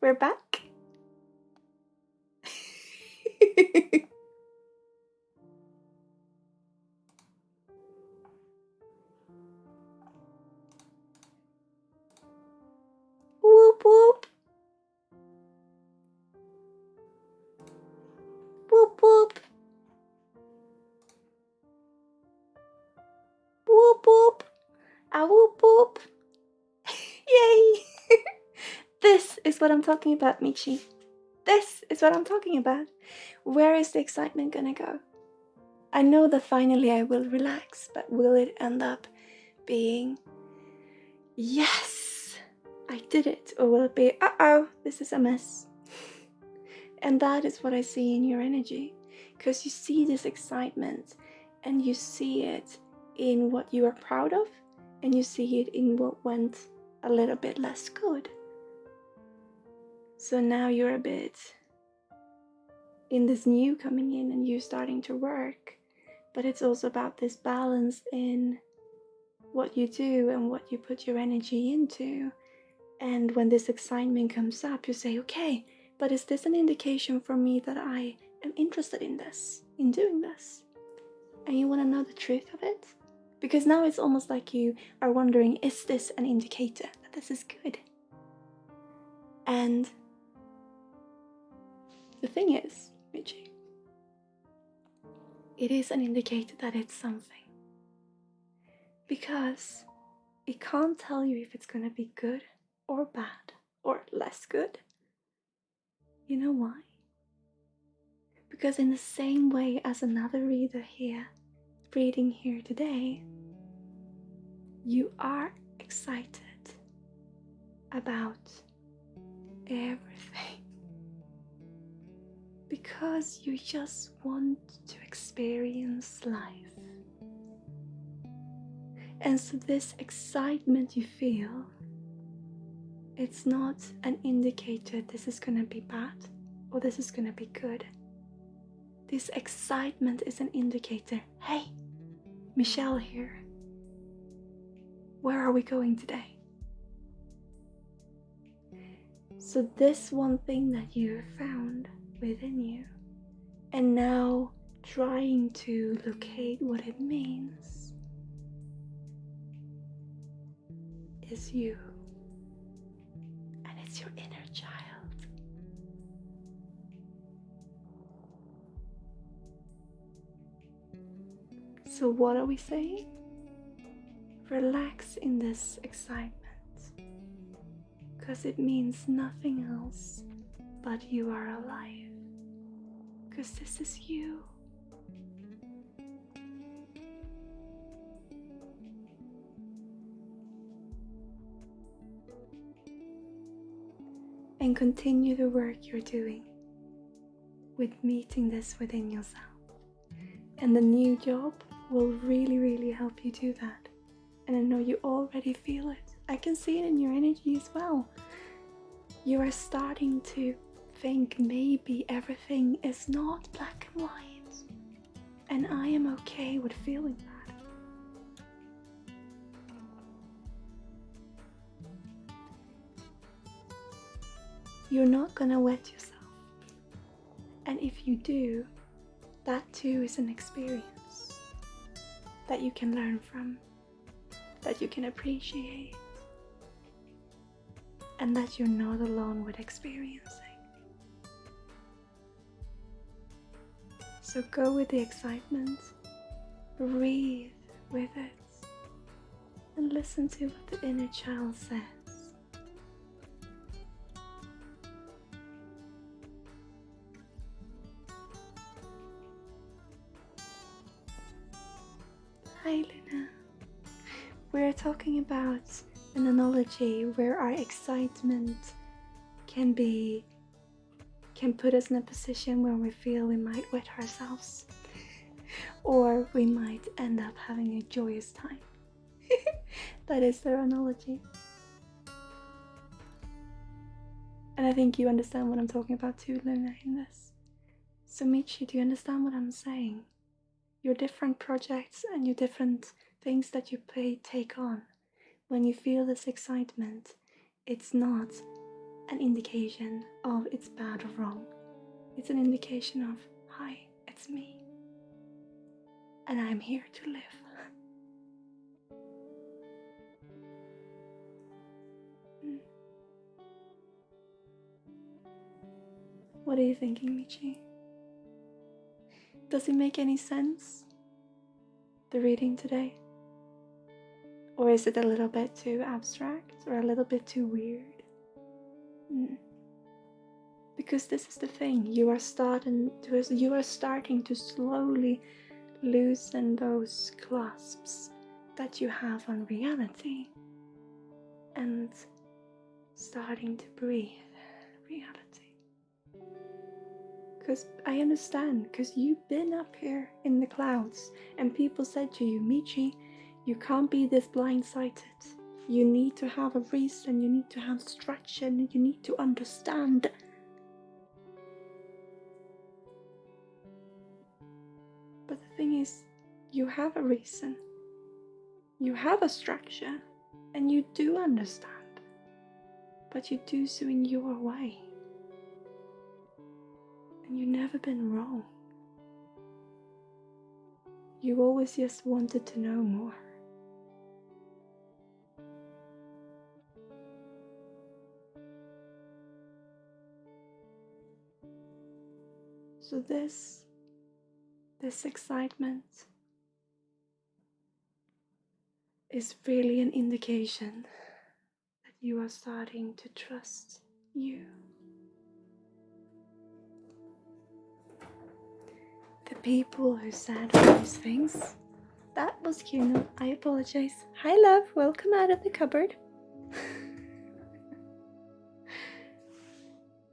We're back. Whoop whoop. Whoop whoop. Whoop whoop. A whoop whoop. Yay! This is what I'm talking about, Michi. This is what I'm talking about. Where is the excitement gonna go? I know that finally I will relax, but will it end up being, yes, I did it? Or will it be, uh-oh, this is a mess? And that is what I see in your energy. Because you see this excitement and you see it in what you are proud of and you see it in what went a little bit less good. So now you're a bit in this new coming in and you starting to work, but it's also about this balance in what you do and what you put your energy into. And when this excitement comes up, you say, okay, but is this an indication for me that I am interested in this, in doing this? And you want to know the truth of it? Because now it's almost like you are wondering, is this an indicator that this is good? And the thing is, Michi, it is an indicator that it's something. Because it can't tell you if it's going to be good or bad or less good. You know why? Because in the same way as another reader here, reading here today, you are excited about everything. Because you just want to experience life. And so this excitement you feel, it's not an indicator this is gonna be bad or this is gonna be good. This excitement is an indicator, hey, Michelle here. Where are we going today? So this one thing that you found within you, and now trying to locate what it means, is you. And it's your inner child. So what are we saying? Relax in this excitement, because it means nothing else but you are alive, because this is you. And continue the work you're doing with meeting this within yourself. And the new job will really, really help you do that. And I know you already feel it. I can see it in your energy as well. You are starting to think maybe everything is not black and white. And I am okay with feeling that. You're not gonna wet yourself. And if you do, that too is an experience that you can learn from, that you can appreciate, and that you're not alone with experiencing. So go with the excitement, breathe with it, and listen to what the inner child says. Hi Luna. We're talking about an analogy where our excitement can put us in a position where we feel we might wet ourselves or we might end up having a joyous time. That is their analogy. And I think you understand what I'm talking about too, Luna, in this. So Michi, do you understand what I'm saying? Your different projects and your different things that you take on. When you feel this excitement, it's not an indication of it's bad or wrong. It's an indication of, hi, it's me. And I'm here to live. What are you thinking, Michi? Does it make any sense? The reading today? Or is it a little bit too abstract or a little bit too weird? Because this is the thing, you are starting to slowly loosen those clasps that you have on reality and starting to breathe reality. Because I understand, because you've been up here in the clouds and people said to you, Michi, you can't be this blindsided. You need to have a reason, you need to have structure, and you need to understand. But the thing is, you have a reason, you have a structure, and you do understand. But you do so in your way. And you've never been wrong. You always just wanted to know more. So this excitement is really an indication that you are starting to trust you. The people who said all these things, that was Kuno. I apologize. Hi love, welcome out of the cupboard.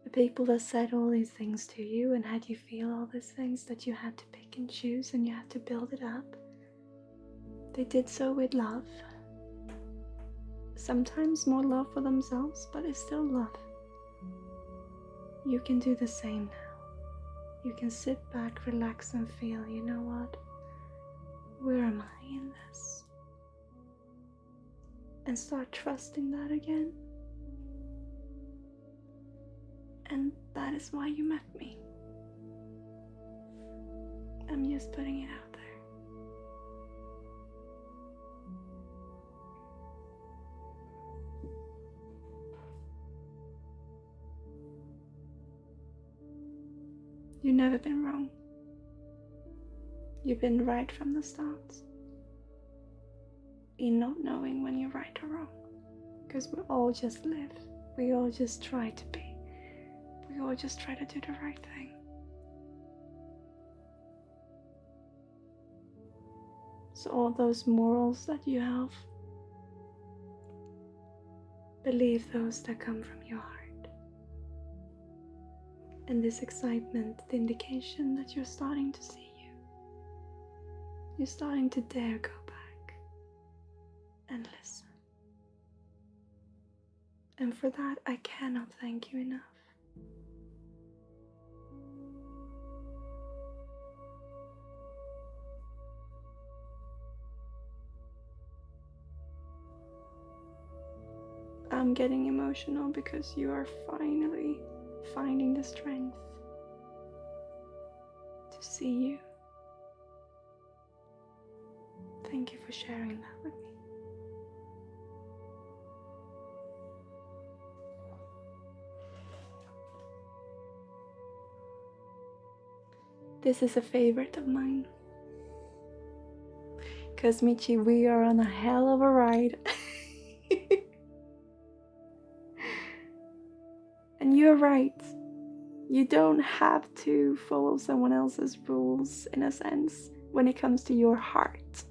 The people that said all these things to you and had you feel all these things that you had to pick and choose and you had to build it up, they did so with love. Sometimes more love for themselves, but it's still love. You can do the same now. You can sit back, relax, and feel, you know what? Where am I in this? And start trusting that again. And that is why you met me. I'm just putting it out there. You've never been wrong. You've been right from the start. In not knowing when you're right or wrong. Because we all just live. We all just try to be. We all just try to do the right thing. So all those morals that you have, believe those that come from your heart. And this excitement, the indication that you're starting to see you. You're starting to dare go back and listen. And for that, I cannot thank you enough. I'm getting emotional because you are finally finding the strength to see you. Thank you for sharing that with me. This is a favorite of mine. Because Michi, we are on a hell of a ride. And you're right. You don't have to follow someone else's rules, in a sense, when it comes to your heart.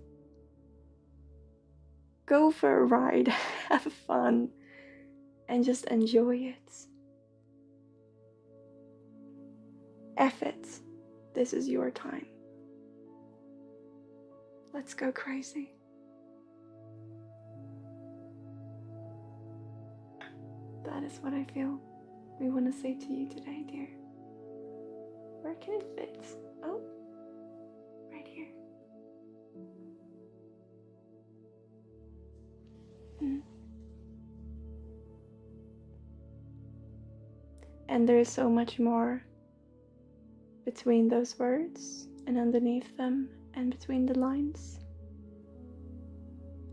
Go for a ride, have fun, and just enjoy it. F it. This is your time. Let's go crazy. That is what I feel we want to say to you today, dear. Where can it fit? Oh, right here. And there is so much more between those words and underneath them and between the lines.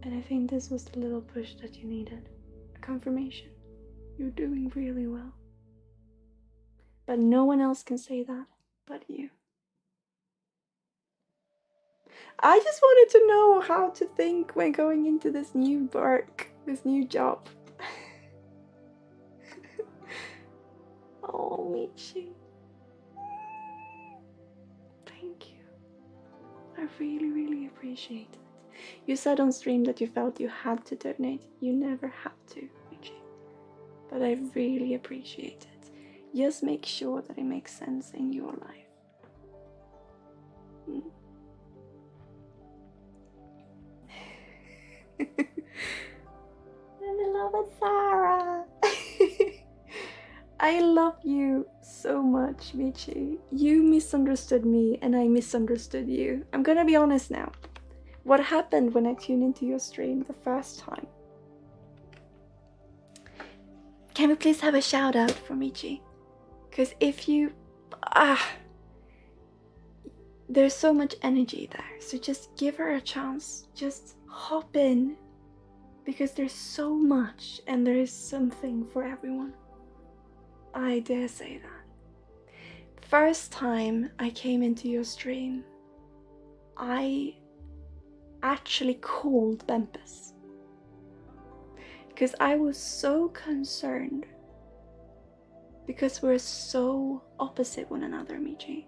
And I think this was the little push that you needed. A confirmation. You're doing really well. But no one else can say that but you. I just wanted to know how to think when going into this new work, this new job. Oh, Michi. Thank you. I really, really appreciate it. You said on stream that you felt you had to donate. You never had to, Michi. But I really appreciate it. Just make sure that it makes sense in your life. I love it, Sarah. I love you so much, Michi. You misunderstood me and I misunderstood you. I'm gonna be honest now. What happened when I tuned into your stream the first time? Can we please have a shout out for Michi? Because if you... there's so much energy there. So just give her a chance. Just hop in. Because there's so much and there is something for everyone. I dare say that. First time I came into your stream, I actually called Bempus. Because I was so concerned. Because we're so opposite one another, Michi.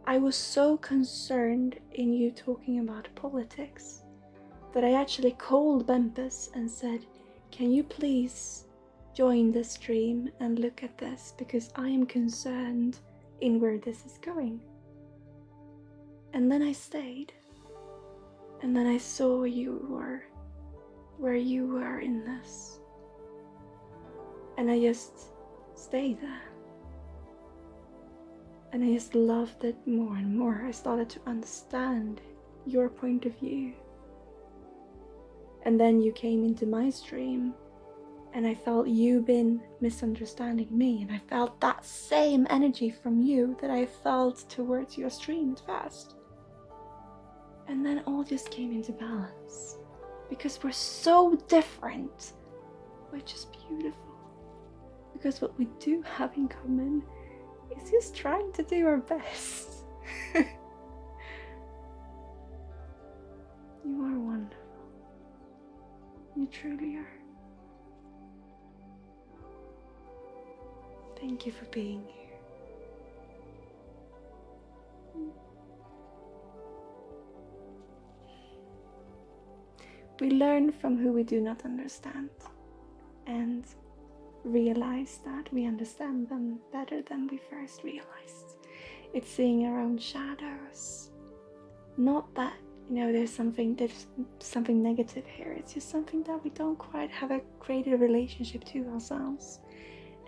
I was so concerned in you talking about politics that I actually called Bempus and said, can you please join the stream and look at this, because I am concerned in where this is going. And then I stayed. And then I saw you were where you were in this. And I just stayed there. And I just loved it more and more. I started to understand your point of view. And then you came into my stream and I felt you been misunderstanding me, and I felt that same energy from you that I felt towards your stream at first. And then all just came into balance. Because we're so different, which is beautiful. Because what we do have in common is just trying to do our best. You are wonderful. You truly are. Thank you for being here. We learn from who we do not understand and realize that we understand them better than we first realized. It's seeing our own shadows. Not that, there's something negative here. It's just something that we don't quite have created a relationship to ourselves.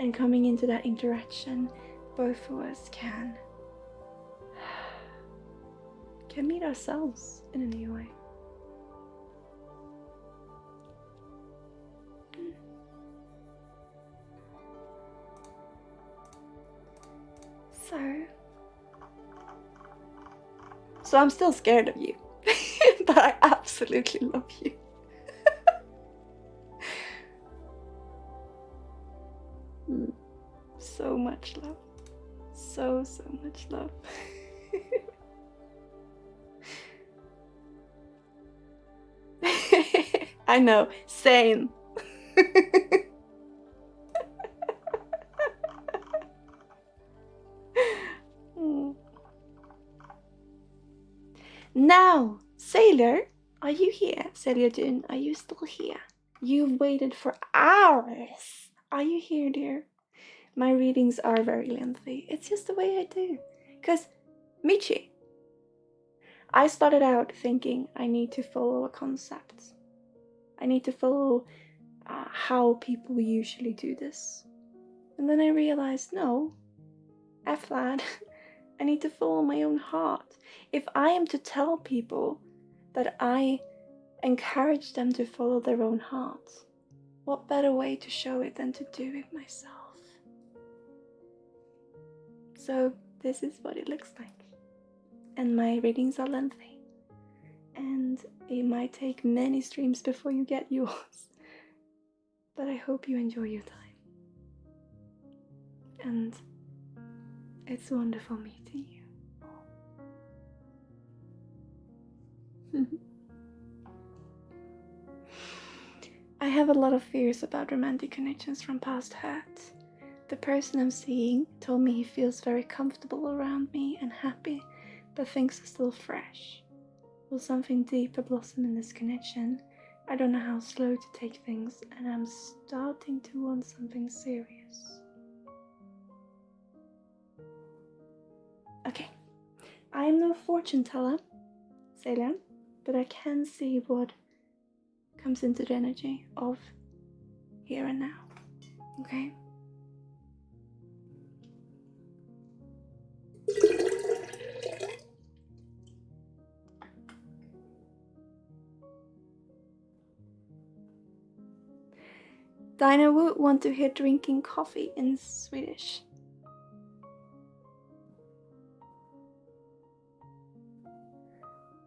And coming into that interaction, both of us can meet ourselves in a new way. So I'm still scared of you, but I absolutely love you. So much love. So much love. I know, same. Now, Sailor, are you here? Sailor Dune, are you still here? You've waited for hours. Are you here, dear? My readings are very lengthy. It's just the way I do. Because, Michi, I started out thinking I need to follow a concept. I need to follow how people usually do this. And then I realized, no, F that. I need to follow my own heart. If I am to tell people that I encourage them to follow their own heart, what better way to show it than to do it myself? So this is what it looks like. And my readings are lengthy. And it might take many streams before you get yours. But I hope you enjoy your time. And it's wonderful meeting you. I have a lot of fears about romantic connections from past hurt. The person I'm seeing told me he feels very comfortable around me and happy, but things are still fresh. Will something deeper blossom in this connection? I don't know how slow to take things, and I'm starting to want something serious. Okay, I am no fortune teller, Sailor, but I can see what comes into the energy of here and now. Okay? Dinah would want to hear drinking coffee in Swedish.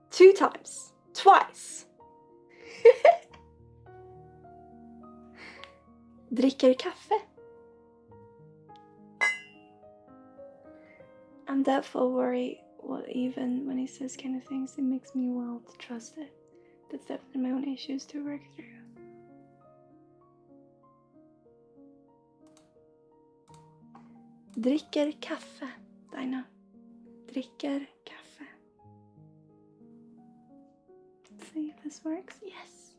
Two times. Twice. Dricker kaffe. I'm therefore worried what even when he says kind of things, it makes me wild to trust it. That's definitely my own issues to work through. Dricker kaffe, Dinah. Dricker kaffe. Let's see if this works. Yes.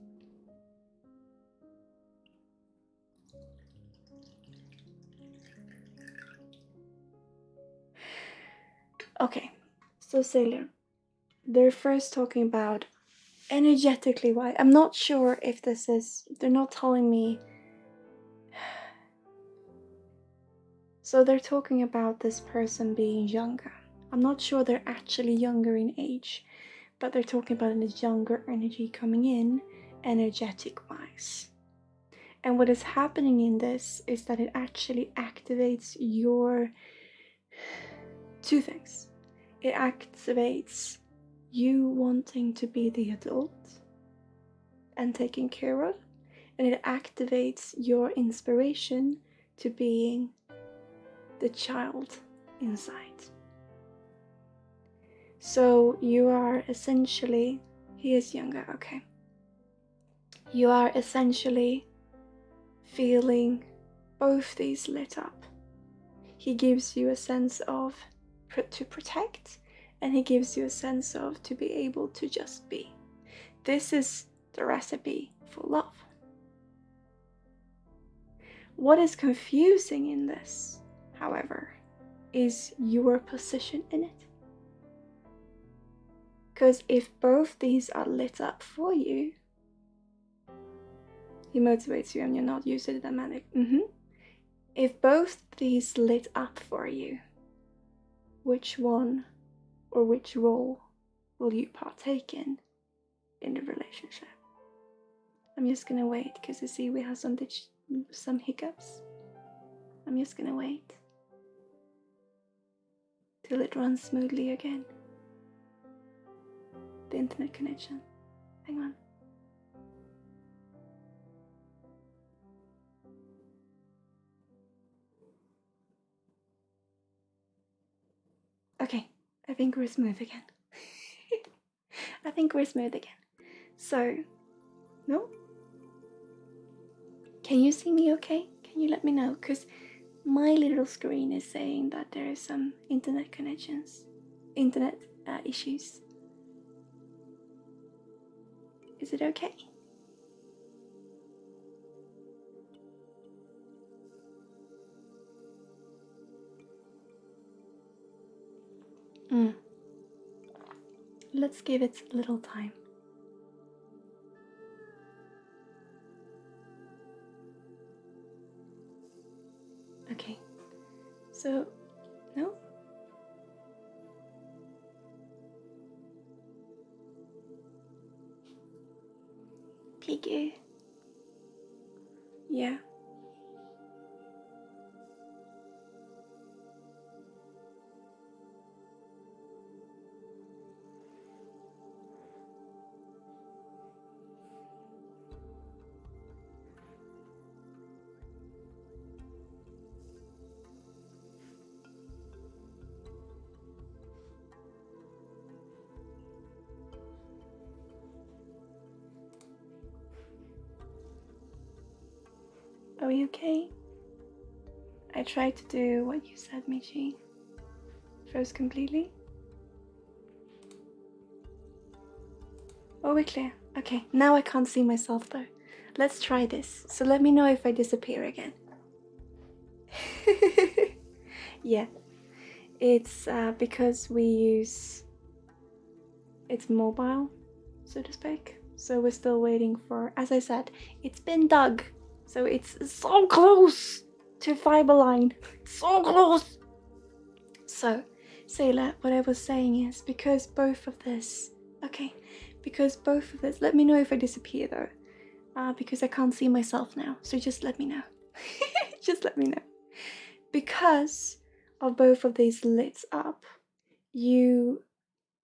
Okay, so Sailor, they're first talking about energetically why. I'm not sure if this is, they're not telling me. So they're talking about this person being younger. I'm not sure they're actually younger in age, but they're talking about this younger energy coming in, energetic wise. And what is happening in this is that it actually activates your two things. It activates you wanting to be the adult and taken care of, and it activates your inspiration to being the child inside. So you are essentially, he is younger, okay. You are essentially feeling both these lit up. He gives you a sense of to protect, and he gives you a sense of to be able to just be. This is the recipe for love. What is confusing in this, however, is your position in it. Because if both these are lit up for you, he motivates you and you're not used to the dynamic. If both these lit up for you, which one or which role will you partake in the relationship? I'm just gonna wait because you see we have some hiccups. I'm just gonna wait till it runs smoothly again. The internet connection. Hang on. Okay, I think we're smooth again. I think we're smooth again. So, no? Can you see me okay? Can you let me know? Because my little screen is saying that there is some internet issues. Is it okay? Let's give it a little time. Okay, so, no? Piggy. Yeah. Are we okay? I tried to do what you said, Michi. Froze completely. Oh, we're clear. Okay, now I can't see myself though. Let's try this. So let me know if I disappear again. Yeah, it's because it's mobile, so to speak. So we're still waiting for, as I said, it's been dug. So it's so close to fiber line. So close. So, Sailor, what I was saying is because both of this, let me know if I disappear though. Because I can't see myself now. So just let me know. Just let me know. Because of both of these lids up, you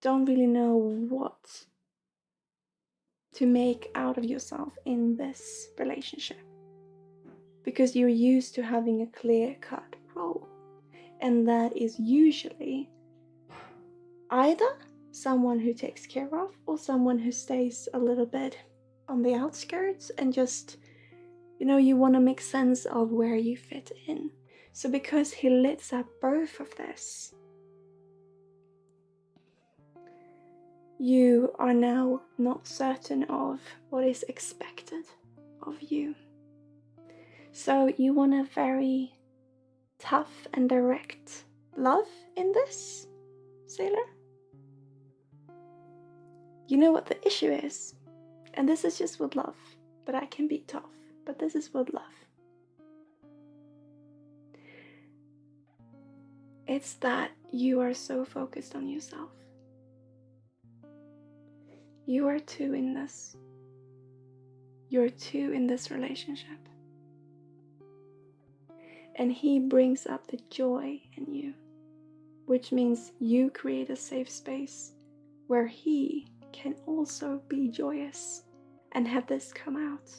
don't really know what to make out of yourself in this relationship. Because you're used to having a clear-cut role. And that is usually either someone who takes care of or someone who stays a little bit on the outskirts and just, you want to make sense of where you fit in. So because he lights up both of this, you are now not certain of what is expected of you. So you want a very tough and direct love in this, Sailor? You know what the issue is? And this is just with love, but I can be tough, but this is with love. It's that you are so focused on yourself. You are two in this. You're two in this relationship. And he brings up the joy in you, which means you create a safe space where he can also be joyous and have this come out.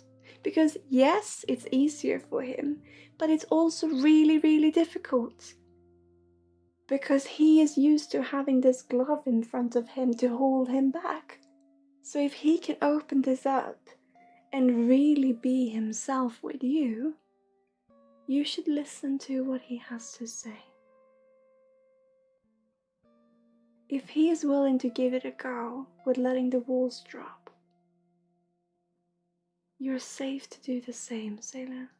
Because yes, it's easier for him, but it's also really, really difficult. Because he is used to having this glove in front of him to hold him back. So if he can open this up and really be himself with you, you should listen to what he has to say. If he is willing to give it a go with letting the walls drop, you're safe to do the same, Sailor.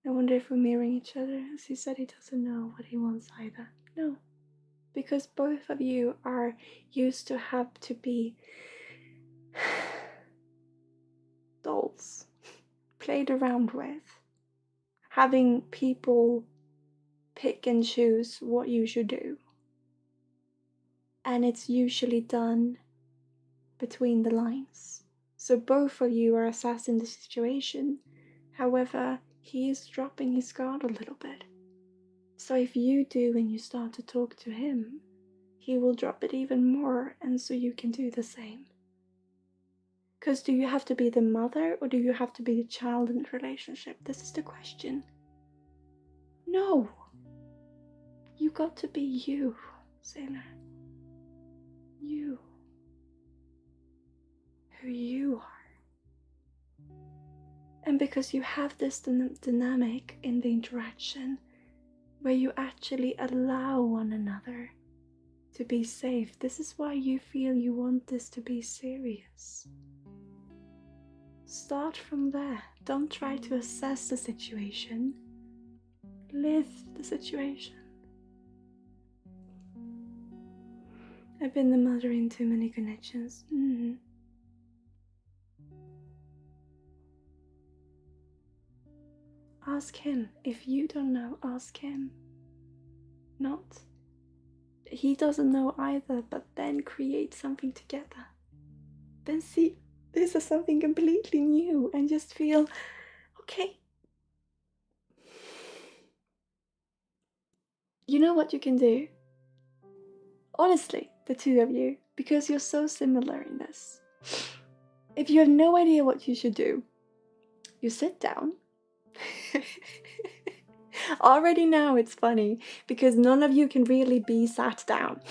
I wonder if we're mirroring each other, as he said he doesn't know what he wants either. No, because both of you are used to have to be dolls, played around with, having people pick and choose what you should do. And it's usually done between the lines. So both of you are assessing the situation. However, he is dropping his guard a little bit. So if you do and you start to talk to him, he will drop it even more, and so you can do the same. Because do you have to be the mother or do you have to be the child in the relationship? This is the question. No. You got to be you, Sailor. You. Who you are. And because you have this dynamic in the interaction where you actually allow one another to be safe, this is why you feel you want this to be serious. Start from there. Don't try to assess the situation. Live the situation. I've been the mother in too many connections. Ask him. If you don't know, ask him. Not. He doesn't know either, but then create something together. Then see, this is something completely new and just feel, okay. You know what you can do? Honestly, the two of you, because you're so similar in this. If you have no idea what you should do, you sit down. Already now it's funny because none of you can really be sat down.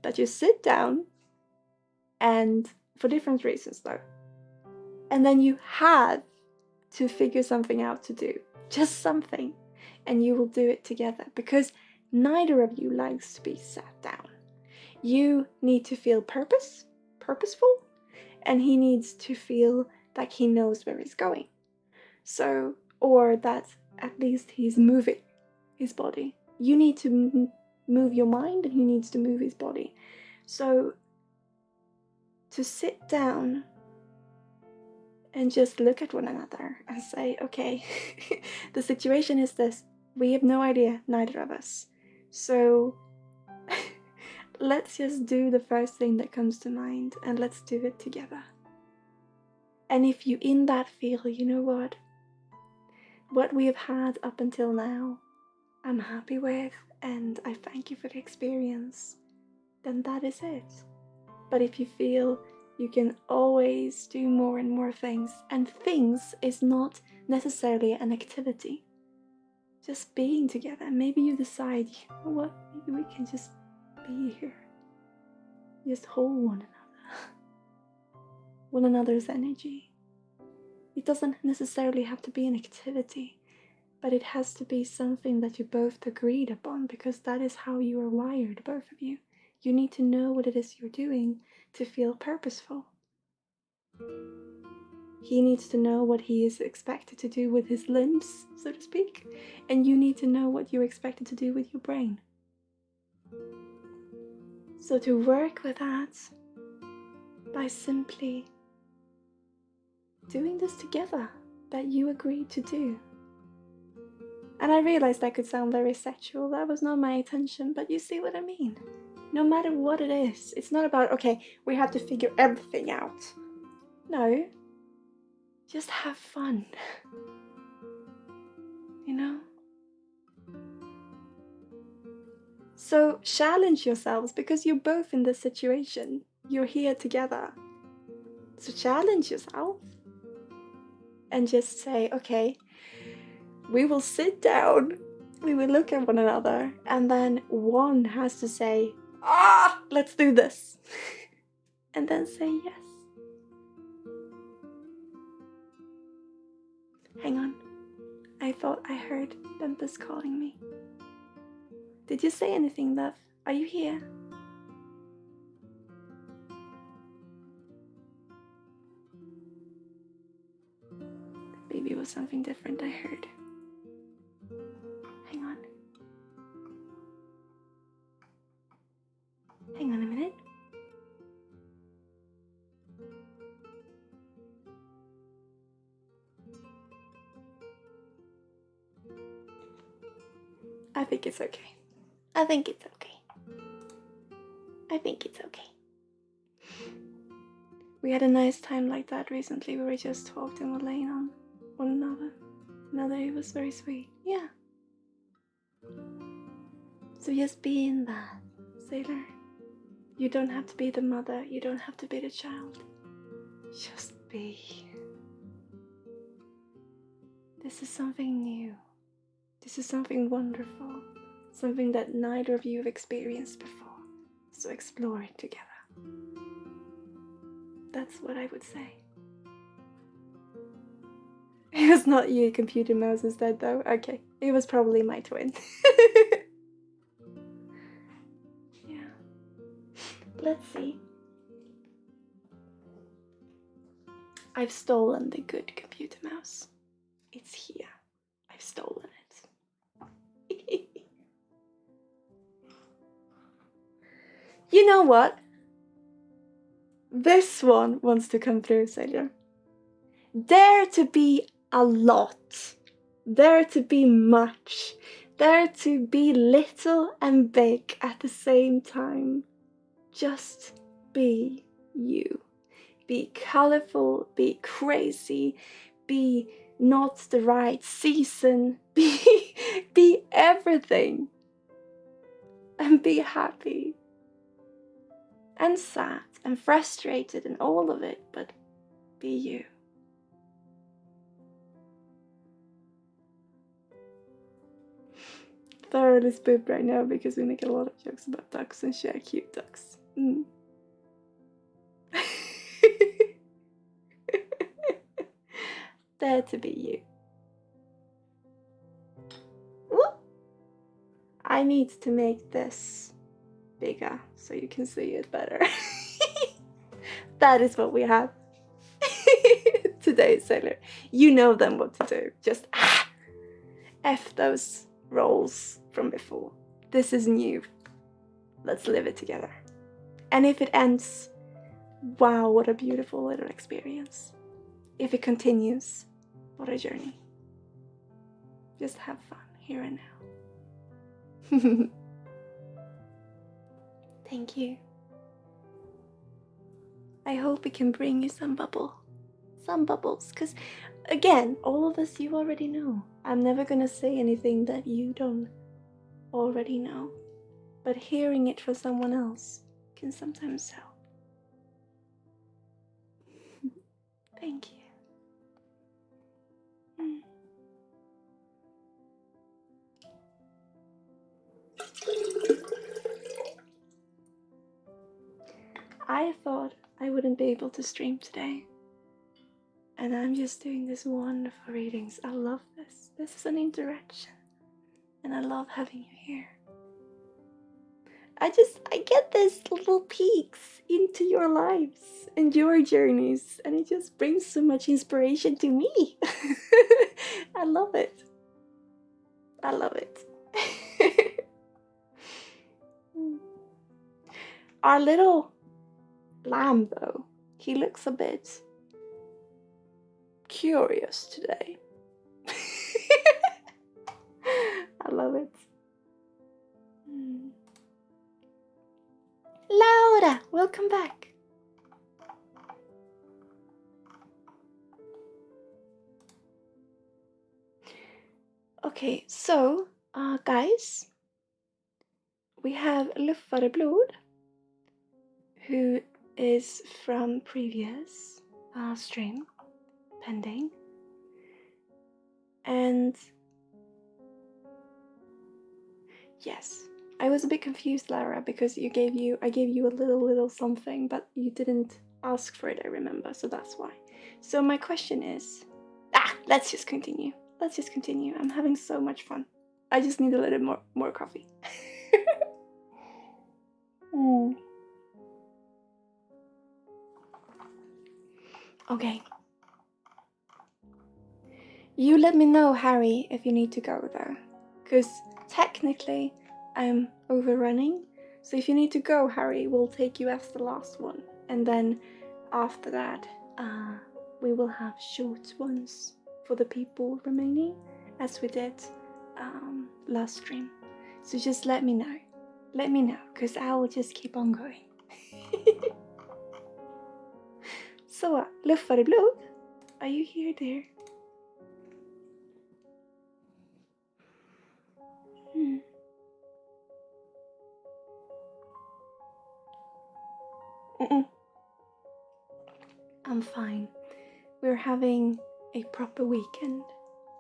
But you sit down, and for different reasons though. And then you have to figure something out to do. Just something. And you will do it together, because neither of you likes to be sat down. You need to feel purposeful, and he needs to feel like he knows where he's going. So, or that at least he's moving his body. You need to move your mind, and he needs to move his body. So, to sit down and just look at one another and say, okay, the situation is this. We have no idea, neither of us. So let's just do the first thing that comes to mind, and let's do it together. And if you in that feel, you know what we have had up until now, I'm happy with, and I thank you for the experience, then that is it. But if you feel you can always do more and more things, and things is not necessarily an activity, just being together. Maybe you decide, you know what, maybe we can just be here, just hold one another's energy. It doesn't necessarily have to be an activity, but it has to be something that you both agreed upon, because that is how you are wired, both of you. You need to know what it is you're doing to feel purposeful. He needs to know what he is expected to do with his limbs, so to speak, and you need to know what you're expected to do with your brain. So to work with that by simply doing this together that you agreed to do. And I realized that could sound very sexual. That was not my intention, but you see what I mean. No matter what it is, it's not about, okay, we have to figure everything out. No, just have fun. You know? So challenge yourselves, because you're both in this situation. You're here together. So challenge yourself and just say, okay, we will sit down, we will look at one another, and then one has to say, let's do this. And then say yes. Hang on. I thought I heard Bumpus calling me. Did you say anything, love? Are you here? Maybe it was something different I heard. Hang on. Hang on a minute. I think it's okay. I think it's okay. I think it's okay. We had a nice time like that recently. We were just talked and were laying on one another. It was very sweet. Yeah. So just be in that, sailor. You don't have to be the mother. You don't have to be the child. Just be. This is something new. This is something wonderful. Something that neither of you have experienced before. So explore it together. That's what I would say. It was not you, computer mouse, instead, though. Okay, it was probably my twin. Yeah. Let's see. I've stolen the good computer mouse. It's here. I've stolen it. You know what? This one wants to come through, Sailor. Dare to be a lot. Dare to be much. Dare to be little and big at the same time. Just be you. Be colorful, be crazy, be not the right season, be everything. And be happy. And sad and frustrated and all of it, but be you. Thoroughly spooked right now because we make a lot of jokes about ducks and share cute ducks. Dare to be you. Whoop. I need to make this bigger so you can see it better. That is what we have today, Sailor. You know then what to do. Just F those roles from before. This is new. Let's live it together. And if it ends, wow, what a beautiful little experience. If it continues, what a journey. Just have fun here and now. Thank you. I hope it can bring you some bubbles, because again, all of this you already know. I'm never gonna say anything that you don't already know, but hearing it from someone else can sometimes help. Thank you. I thought I wouldn't be able to stream today, and I'm just doing these wonderful readings. I love this. This is an interaction, and I love having you here. I get these little peeks into your lives and your journeys, and it just brings so much inspiration to me. I love it. I love it. Our little lamb, though, he looks a bit curious today. I love it. Laura, welcome back. Okay, so, guys, we have Luftfareblod, who is from previous stream, pending, and yes, I was a bit confused, Lara, because I gave you a little something, but you didn't ask for it, I remember, so that's why. So my question is, let's just continue. I'm having so much fun. I just need a little more coffee. Okay. You let me know, Harry, if you need to go though, because technically I'm overrunning. So if you need to go, Harry, we'll take you as the last one, and then after that, we will have short ones for the people remaining, as we did last stream. So just let me know, because I will just keep on going. So, Luftfareblod, are you here, dear? I'm fine. We're having a proper weekend,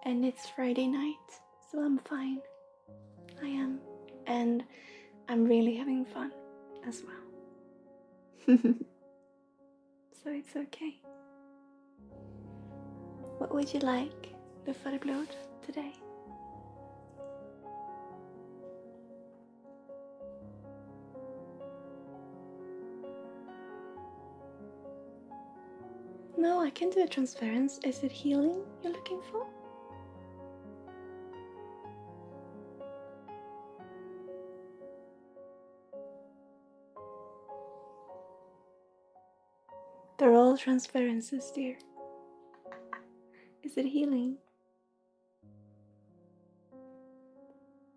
and it's Friday night, so I'm fine. I am, and I'm really having fun as well. So it's okay. What would you like, Luftfareblod, today? No, I can do a transference. Is it healing you're looking for? They're all transferences, dear. Is it healing?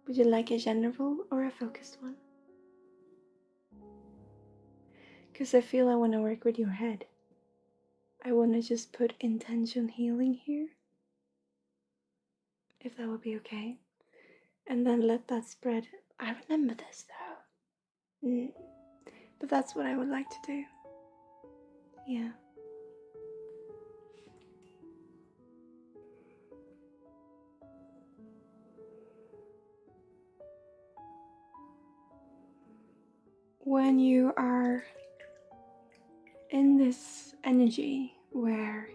Would you like a general or a focused one? Because I feel I want to work with your head. I want to just put intention healing here, if that would be okay, and then let that spread. I remember this though, but that's what I would like to do. Yeah. When you are in this energy where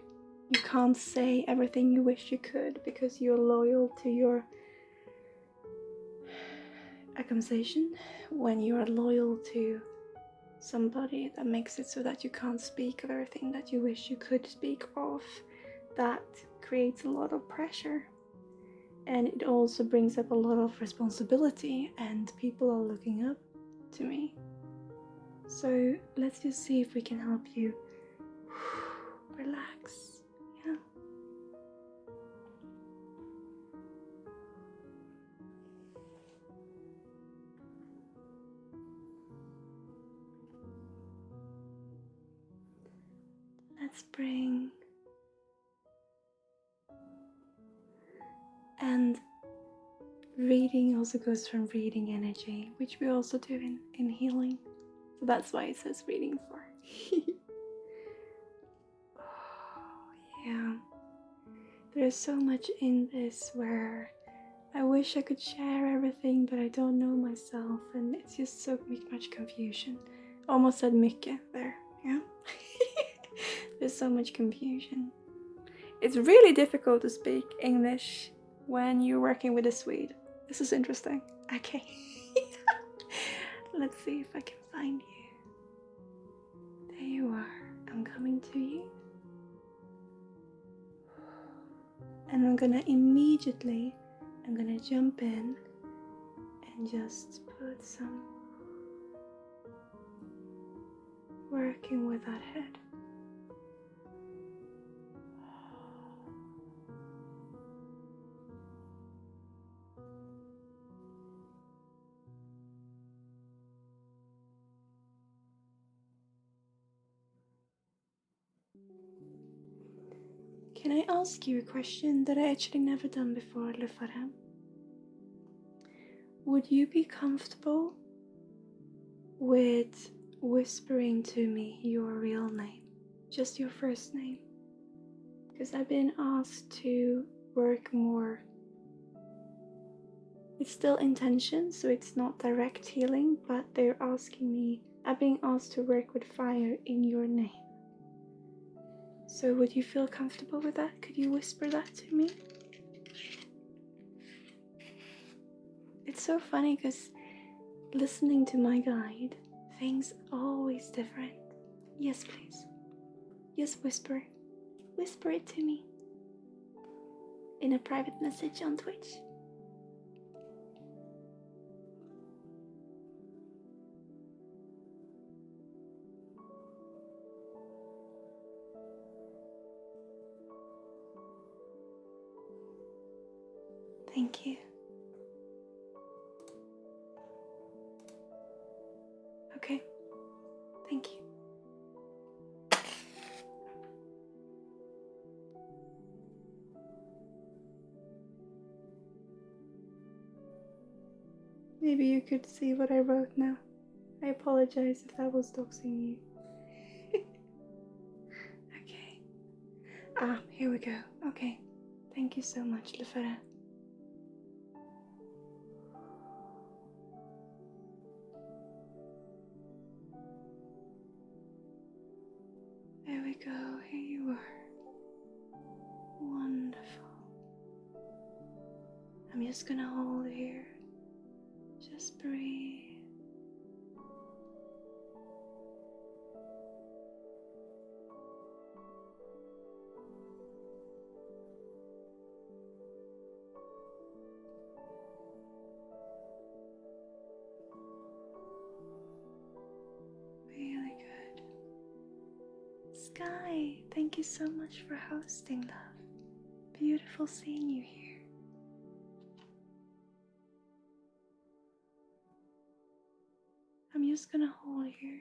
you can't say everything you wish you could because you're loyal to your consultation. When you are loyal to somebody, that makes it so that you can't speak of everything that you wish you could speak of. That creates a lot of pressure, and it also brings up a lot of responsibility, and people are looking up to me. So let's just see if we can help you relax. Yeah. Let's bring, and reading also goes from reading energy, which we also do in healing. So that's why it says reading for. Oh, yeah. There's so much in this where I wish I could share everything, but I don't know myself, and it's just so much confusion. Almost said mycket there, yeah? There's so much confusion. It's really difficult to speak English when you're working with a Swede. This is interesting. Okay. Let's see if I can find you. There you are. I'm coming to you. And I'm gonna jump in and just put some working with that head. Can I ask you a question that I actually never done before, Lufara? Would you be comfortable with whispering to me your real name? Just your first name? Because I've been asked to work more. It's still intention, so it's not direct healing, but they're asking me, I'm being asked to work with fire in your name. So would you feel comfortable with that? Could you whisper that to me? It's so funny because listening to my guide, things are always different. Yes, please. Yes, whisper. Whisper it to me. In a private message on Twitch. Thank you. Okay. Thank you. Maybe you could see what I wrote now. I apologize if that was doxing you. Okay. Here we go. Okay. Thank you so much, Lufara. There we go. Here you are. Wonderful. I'm just gonna hold here. Just breathe. Really good. Sky, thank you so much for hosting, love. Beautiful seeing you here. I'm just gonna hold here.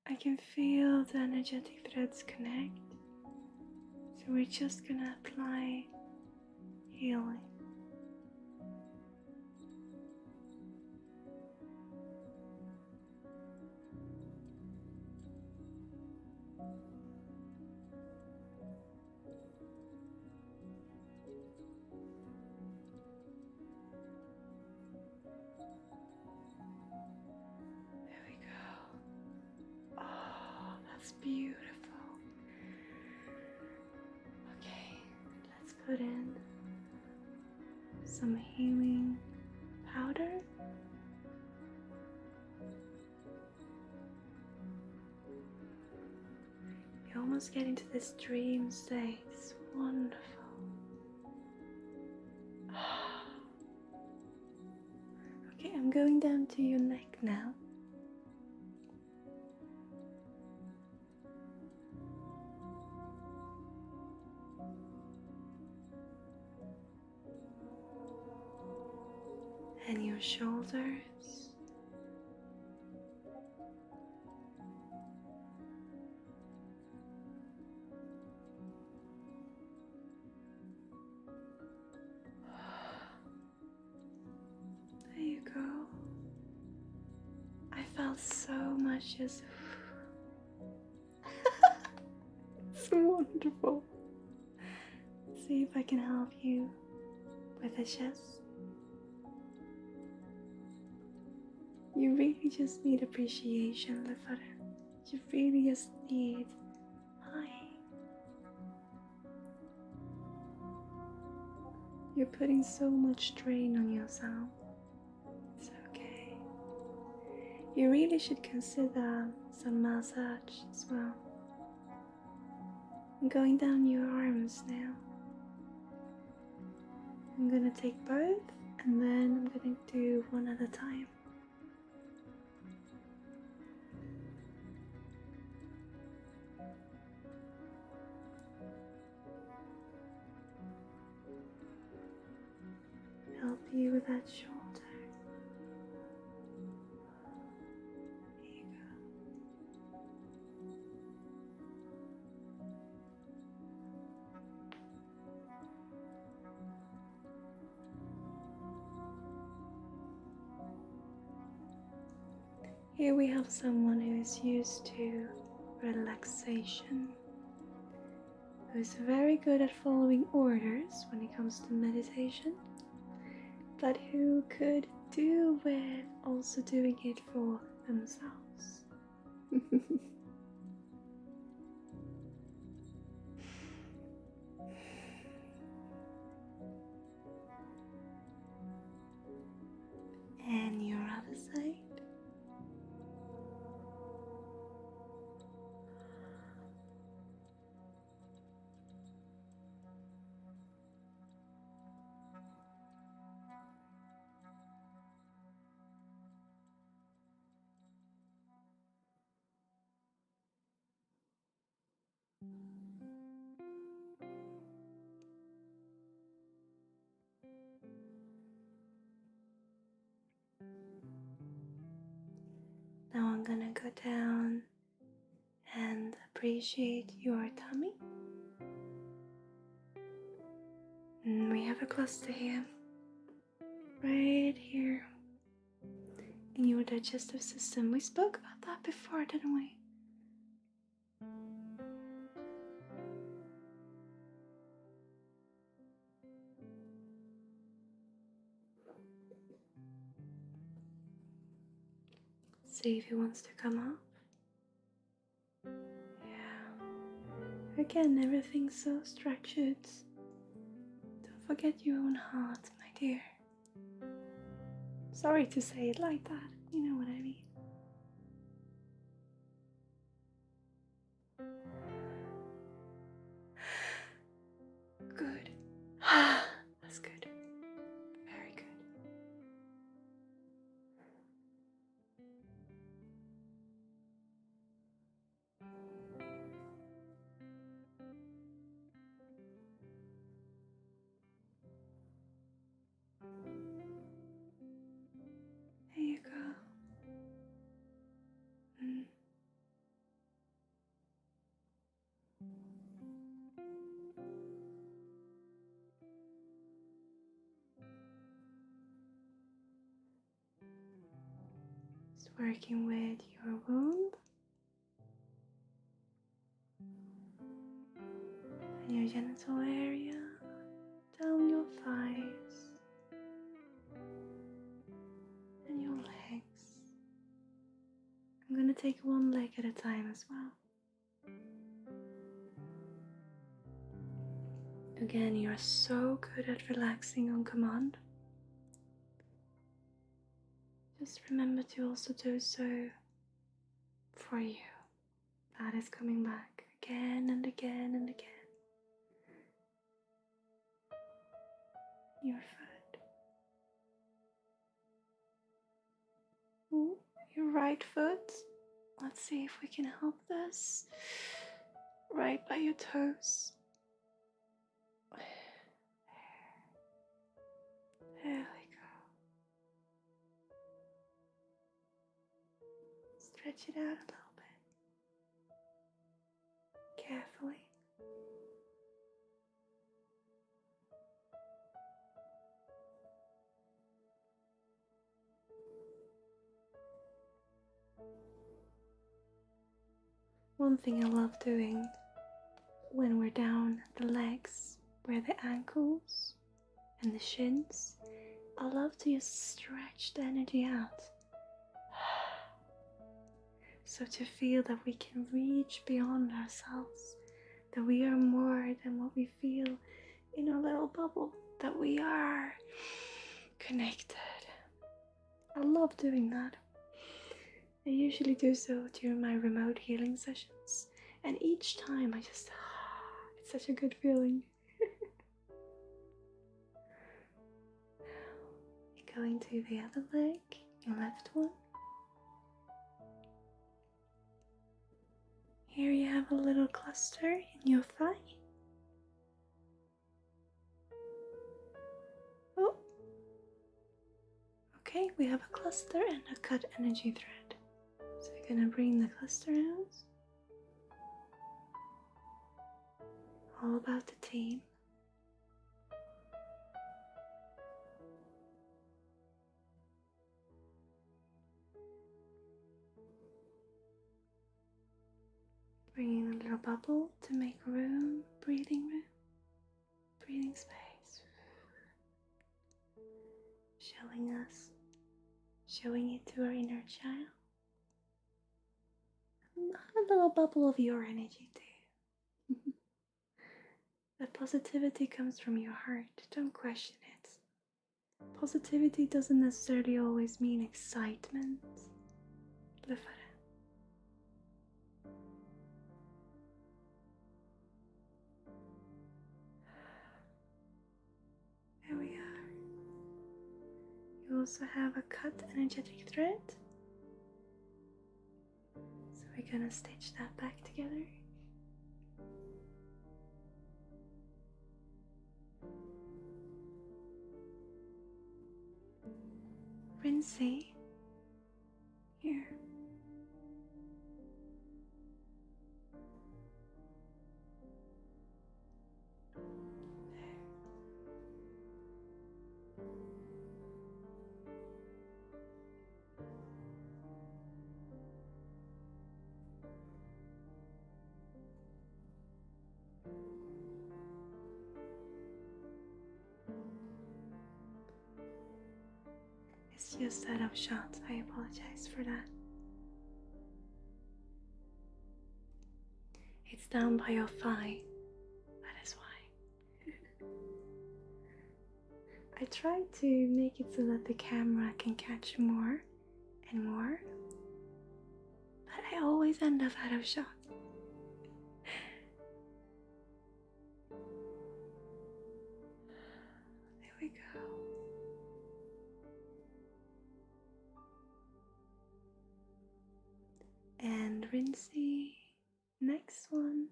I can feel the energetic threads connect. So we're just gonna apply healing. There we go. Oh, that's beautiful. put in some healing powder. You almost get into this dream state. It's wonderful. Okay, I'm going down to your neck now. And your shoulders. There you go. I felt so much just... It's wonderful. Let's see if I can help you with the chest. You really just need appreciation, Lefara. You really just need... Hi. You're putting so much strain on yourself. It's okay. You really should consider some massage as well. I'm going down your arms now. I'm gonna take both and then I'm gonna do one at a time. Help you with that shoulder. There you go. Here we have someone who is used to relaxation, who is very good at following orders when it comes to meditation, but who could do with also doing it for themselves. And your other side. Now I'm gonna go down and appreciate your tummy. And we have a cluster here, right here, in your digestive system. We spoke about that before, didn't we? See if he wants to come up. Yeah. Again, everything's so structured. Don't forget your own heart, my dear. Sorry to say it like that. You know what I mean. Good. That's good. Very good. There you go. Just working with your womb and your genital area, down your thighs and your legs. I'm gonna take one leg at a time as well. Again, you are so good at relaxing on command. Just remember to also do so for you. That is coming back again and again and again. Your foot. Ooh, your right foot. Let's see if we can help this. Right by your toes. There we go. Stretch it out a little bit. Carefully. One thing I love doing when we're down the legs, where the ankles and the shins, I love to just stretch the energy out. So to feel that we can reach beyond ourselves, that we are more than what we feel in our little bubble, that we are connected. I love doing that. I usually do so during my remote healing sessions, and each time I just, it's such a good feeling. Going to the other leg, your left one. Here you have a little cluster in your thigh. Oh, okay, we have a cluster and a cut energy thread. So we're gonna bring the cluster out. All about the team. Bringing a little bubble to make room, breathing space. Showing it to our inner child. A little bubble of your energy too. That positivity comes from your heart. Don't question it. Positivity doesn't necessarily always mean excitement. Look at it. There we are. You also have a cut energetic thread. So we're gonna stitch that back together. Rinsey. Here. It's just out of shot. I apologize for that. It's down by your thigh. That is why. I try to make it so that the camera can catch more and more, but I always end up out of shot. There we go. And rinsey. Next one.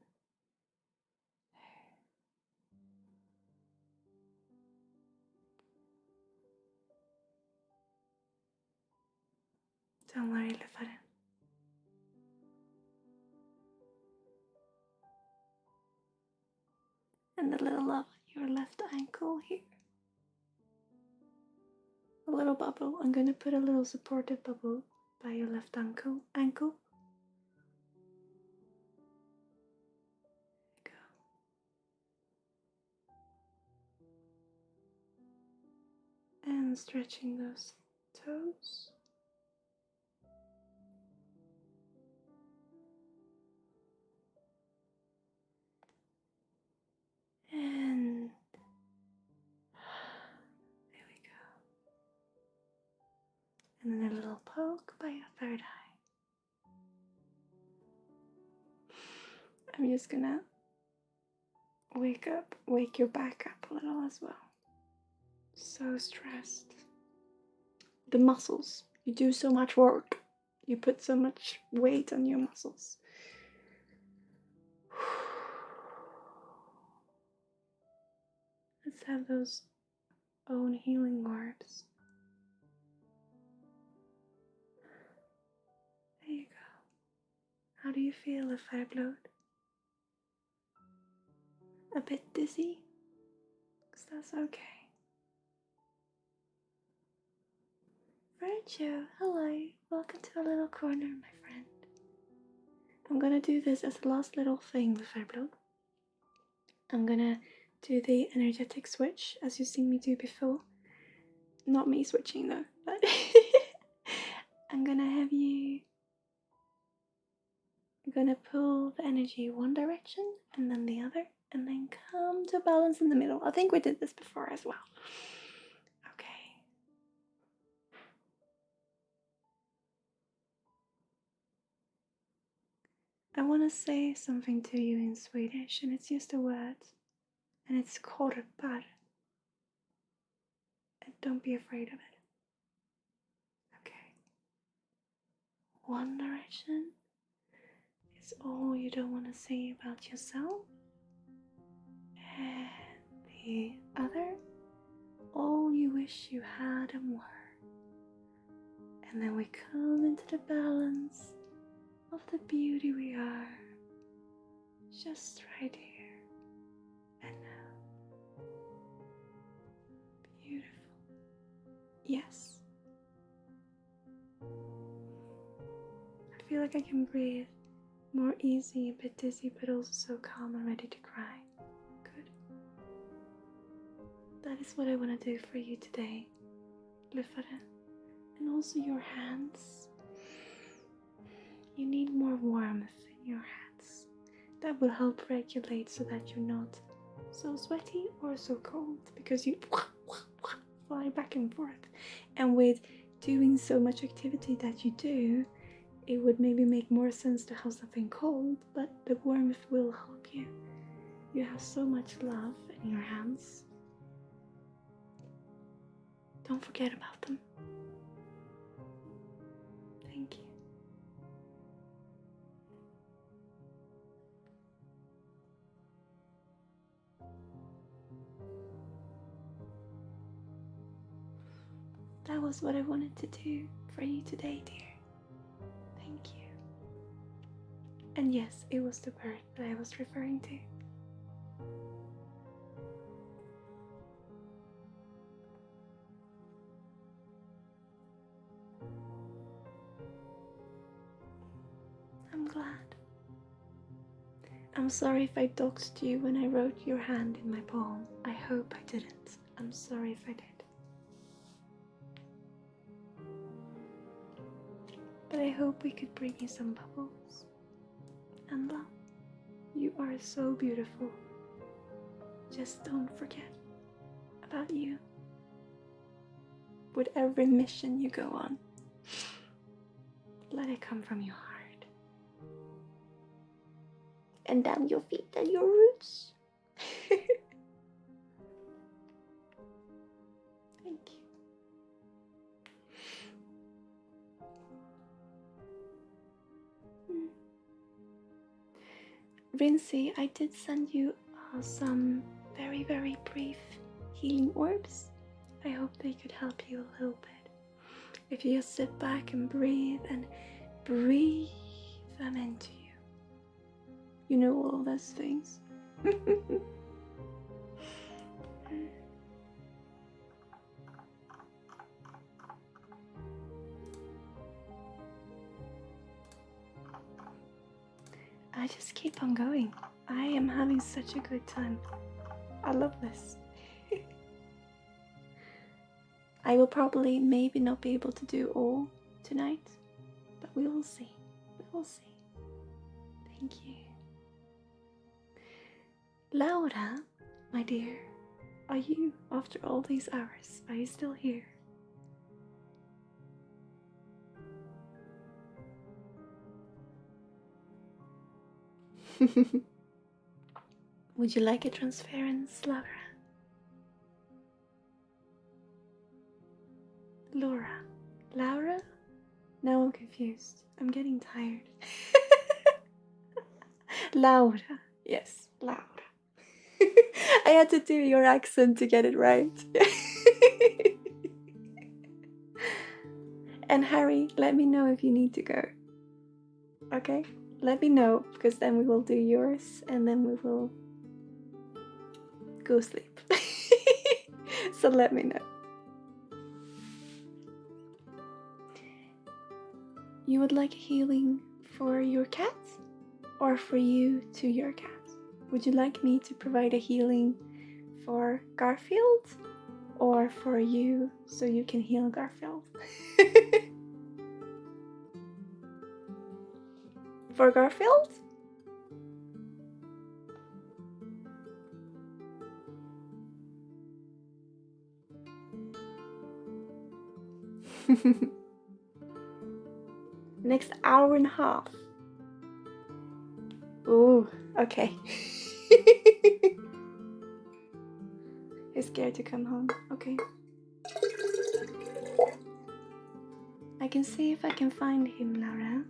Don't worry, look at it. And a little of your left ankle here. A little bubble. I'm going to put a little supportive bubble by your left ankle. And stretching those toes. And there we go. And then a little poke by your third eye. I'm just gonna wake your back up a little as well. So stressed. The muscles. You do so much work. You put so much weight on your muscles. Let's have those own healing orbs. There you go. How do you feel if I upload? A bit dizzy? Because that's okay. Virtue, hello. Welcome to a little corner, my friend. I'm gonna do this as the last little thing with Fairblood. I'm gonna do the energetic switch as you've seen me do before. Not me switching though, but I'm gonna pull the energy one direction and then the other, and then come to balance in the middle. I think we did this before as well. Okay. I want to say something to you in Swedish, and it's just a word, and it's korpar. And don't be afraid of it. Okay. One direction is all you don't want to say about yourself, and the other, all you wish you had and were. And then we come into the balance of the beauty we are, just right here and now. Beautiful. Yes. I feel like I can breathe more easy, a bit dizzy, but also so calm and ready to cry. Good. That is what I want to do for you today, Lufare. And also your hands. You need more warmth in your hands. That will help regulate so that you're not so sweaty or so cold, because you fly back and forth. And with doing so much activity that you do, it would maybe make more sense to have something cold, but the warmth will help you. You have so much love in your hands. Don't forget about them. Thank you. That was what I wanted to do for you today, dear. Thank you. And yes, it was the bird that I was referring to. I'm glad. I'm sorry if I doxed you when I wrote your hand in my palm. I hope I didn't. I'm sorry if I did. But I hope we could bring you some bubbles and love. You are so beautiful. Just don't forget about you. With every mission you go on, let it come from your heart. And down your feet and your roots. Thank you. Rincy, I did send you some very, very brief healing orbs. I hope they could help you a little bit. If you just sit back and breathe them into you. You know all those things. I just keep on going. I am having such a good time. I love this. I will probably maybe not be able to do all tonight, but we will see. We will see. Thank you. Laura, My dear, are you, after all these hours, are you still here? Would you like a transference, Laura? Laura? Now I'm confused. I'm getting tired. Laura. Yes, Laura. I had to do your accent to get it right. And Harry, let me know if you need to go. Okay? Let me know, because then we will do yours and then we will go sleep. So let me know. You would like a healing for your cat or for you to your cat? Would you like me to provide a healing for Garfield or for you so you can heal Garfield? For Garfield? Next hour and a half. Ooh, okay. He's scared to come home. Okay. I can see if I can find him, Laura.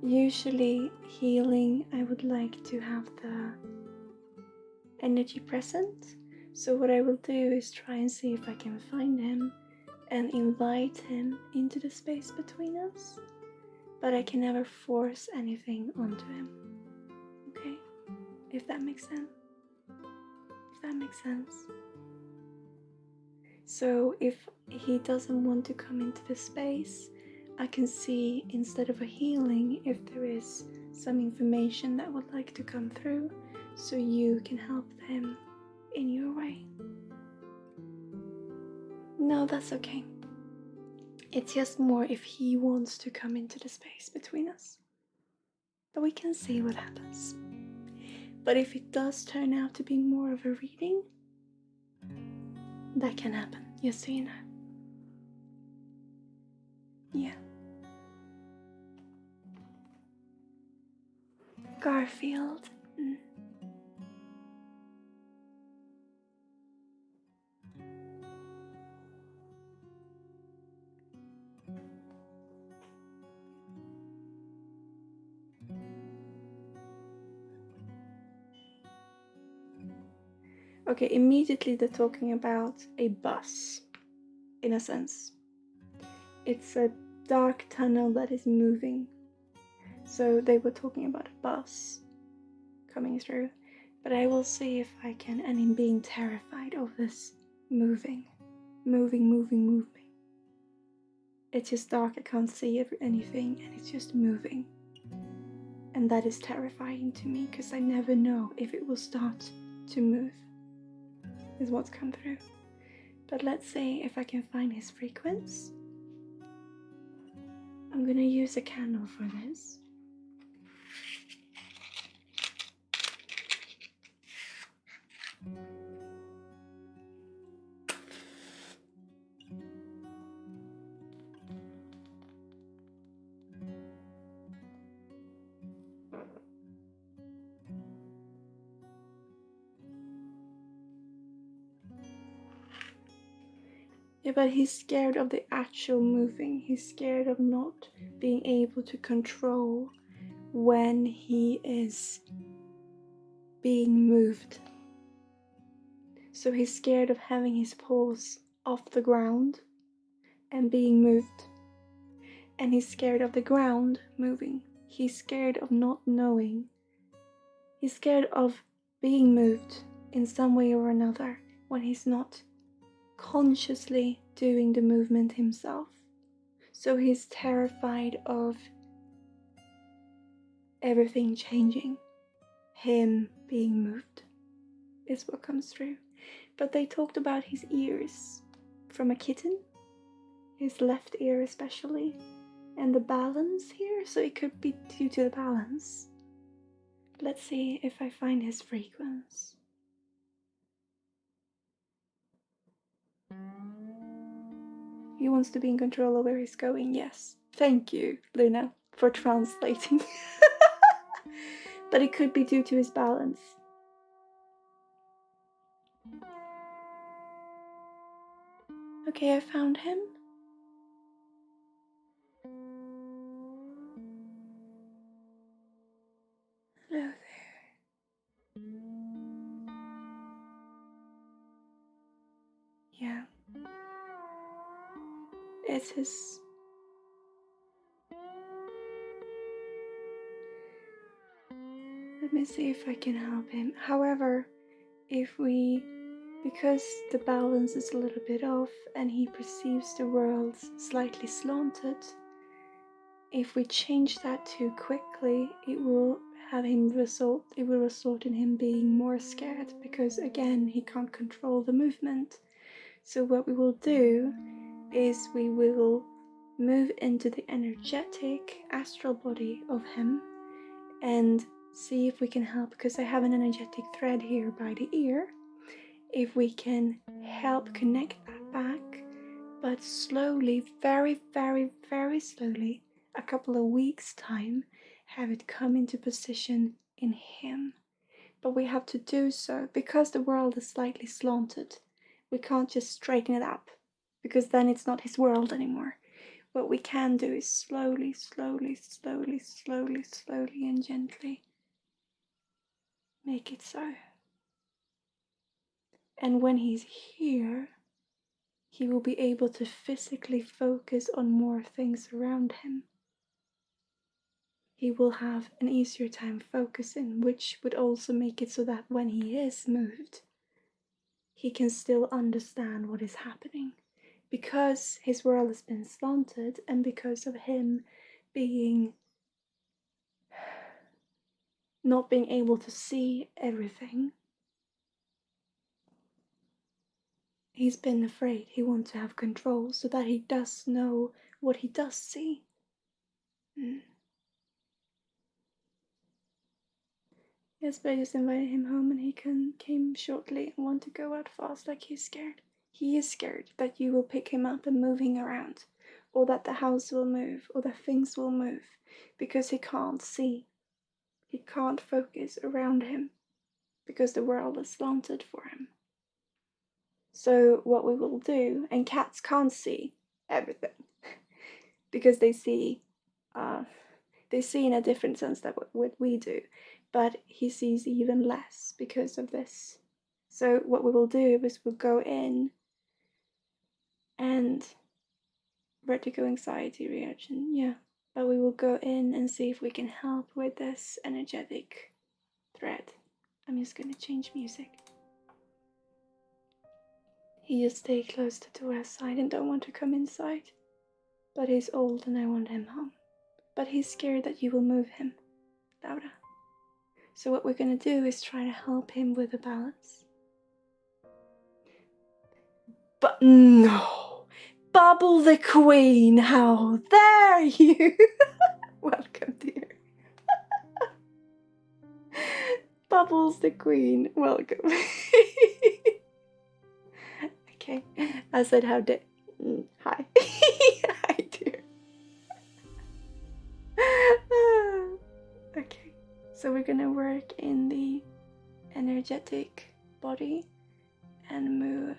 Usually healing, I would like to have the energy present. So what I will do is try and see if I can find him and invite him into the space between us. But I can never force anything onto him. Okay? If that makes sense. If that makes sense. So if he doesn't want to come into the space, I can see, instead of a healing, if there is some information that would like to come through, so you can help them in your way. No, that's okay. It's just more if he wants to come into the space between us. But we can see what happens. But if it does turn out to be more of a reading, that can happen, just so you know. Yeah. Garfield. Okay, immediately they're talking about a bus, in a sense. It's a dark tunnel that is moving. So they were talking about a bus coming through. But I will see if I can, and in being terrified of this moving. It's just dark, I can't see anything, and it's just moving. And that is terrifying to me, because I never know if it will start to move, is what's come through. But let's see if I can find his frequency. I'm gonna use a candle for this. Yeah, but he's scared of the actual moving. He's scared of not being able to control when he is being moved. So he's scared of having his paws off the ground and being moved. And he's scared of the ground moving. He's scared of not knowing. He's scared of being moved in some way or another when he's not consciously doing the movement himself. So he's terrified of everything changing, him being moved, is what comes through. But they talked about his ears from a kitten, his left ear especially, and the balance here, so it could be due to the balance. Let's see if I find his frequency. He wants to be in control of where he's going, yes. Thank you, Luna, for translating. But it could be due to his balance. Okay, I found him. Hello there. Yeah. It's his... Let me see if I can help him. However, because the balance is a little bit off and he perceives the world slightly slanted, if we change that too quickly, it will result in him being more scared, because again, he can't control the movement. So what we will do is we will move into the energetic astral body of him and see if we can help, because I have an energetic thread here by the ear. If we can help connect that back, but slowly, very, very, very slowly, a couple of weeks' time, have it come into position in him. But we have to do so because the world is slightly slanted. We can't just straighten it up, because then it's not his world anymore. What we can do is slowly, slowly, slowly, slowly, slowly and gently make it so. And when he's here, he will be able to physically focus on more things around him. He will have an easier time focusing, which would also make it so that when he is moved, he can still understand what is happening. Because his world has been slanted, and because of him not being able to see everything, he's been afraid. He wants to have control so that he does know what he does see. Yes, but I just invited him home and he came shortly and wanted to go out fast like he's scared. He is scared that you will pick him up and move him around, or that the house will move, or that things will move, because he can't see. He can't focus around him, because the world is slanted for him. So what we will do, and cats can't see everything, because they see in a different sense than what we do, but he sees even less because of this. So what we will do is we'll go in and vertigo anxiety reaction, yeah. But we will go in and see if we can help with this energetic thread. I'm just gonna change music. He just stay close to the west side and don't want to come inside. But he's old and I want him home. But he's scared that you will move him, Laura. So what we're gonna do is try to help him with the balance. But no! Bubble the Queen, how dare you! Welcome, dear. Bubbles the Queen, welcome. Okay, I said how dare. Hi. Hi, dear. Okay, so we're gonna work in the energetic body and move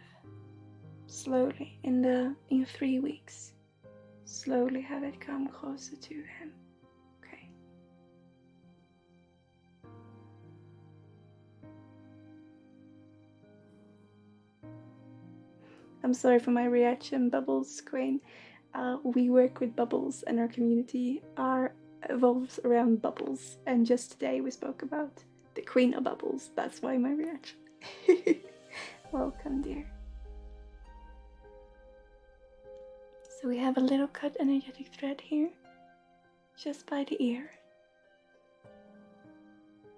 slowly in 3 weeks. Slowly have it come closer to him. Okay. I'm sorry for my reaction, Bubbles Queen. We work with bubbles and our community evolves around bubbles. And just today we spoke about the Queen of Bubbles. That's why my reaction. Welcome, dear. So we have a little cut energetic thread here, just by the ear.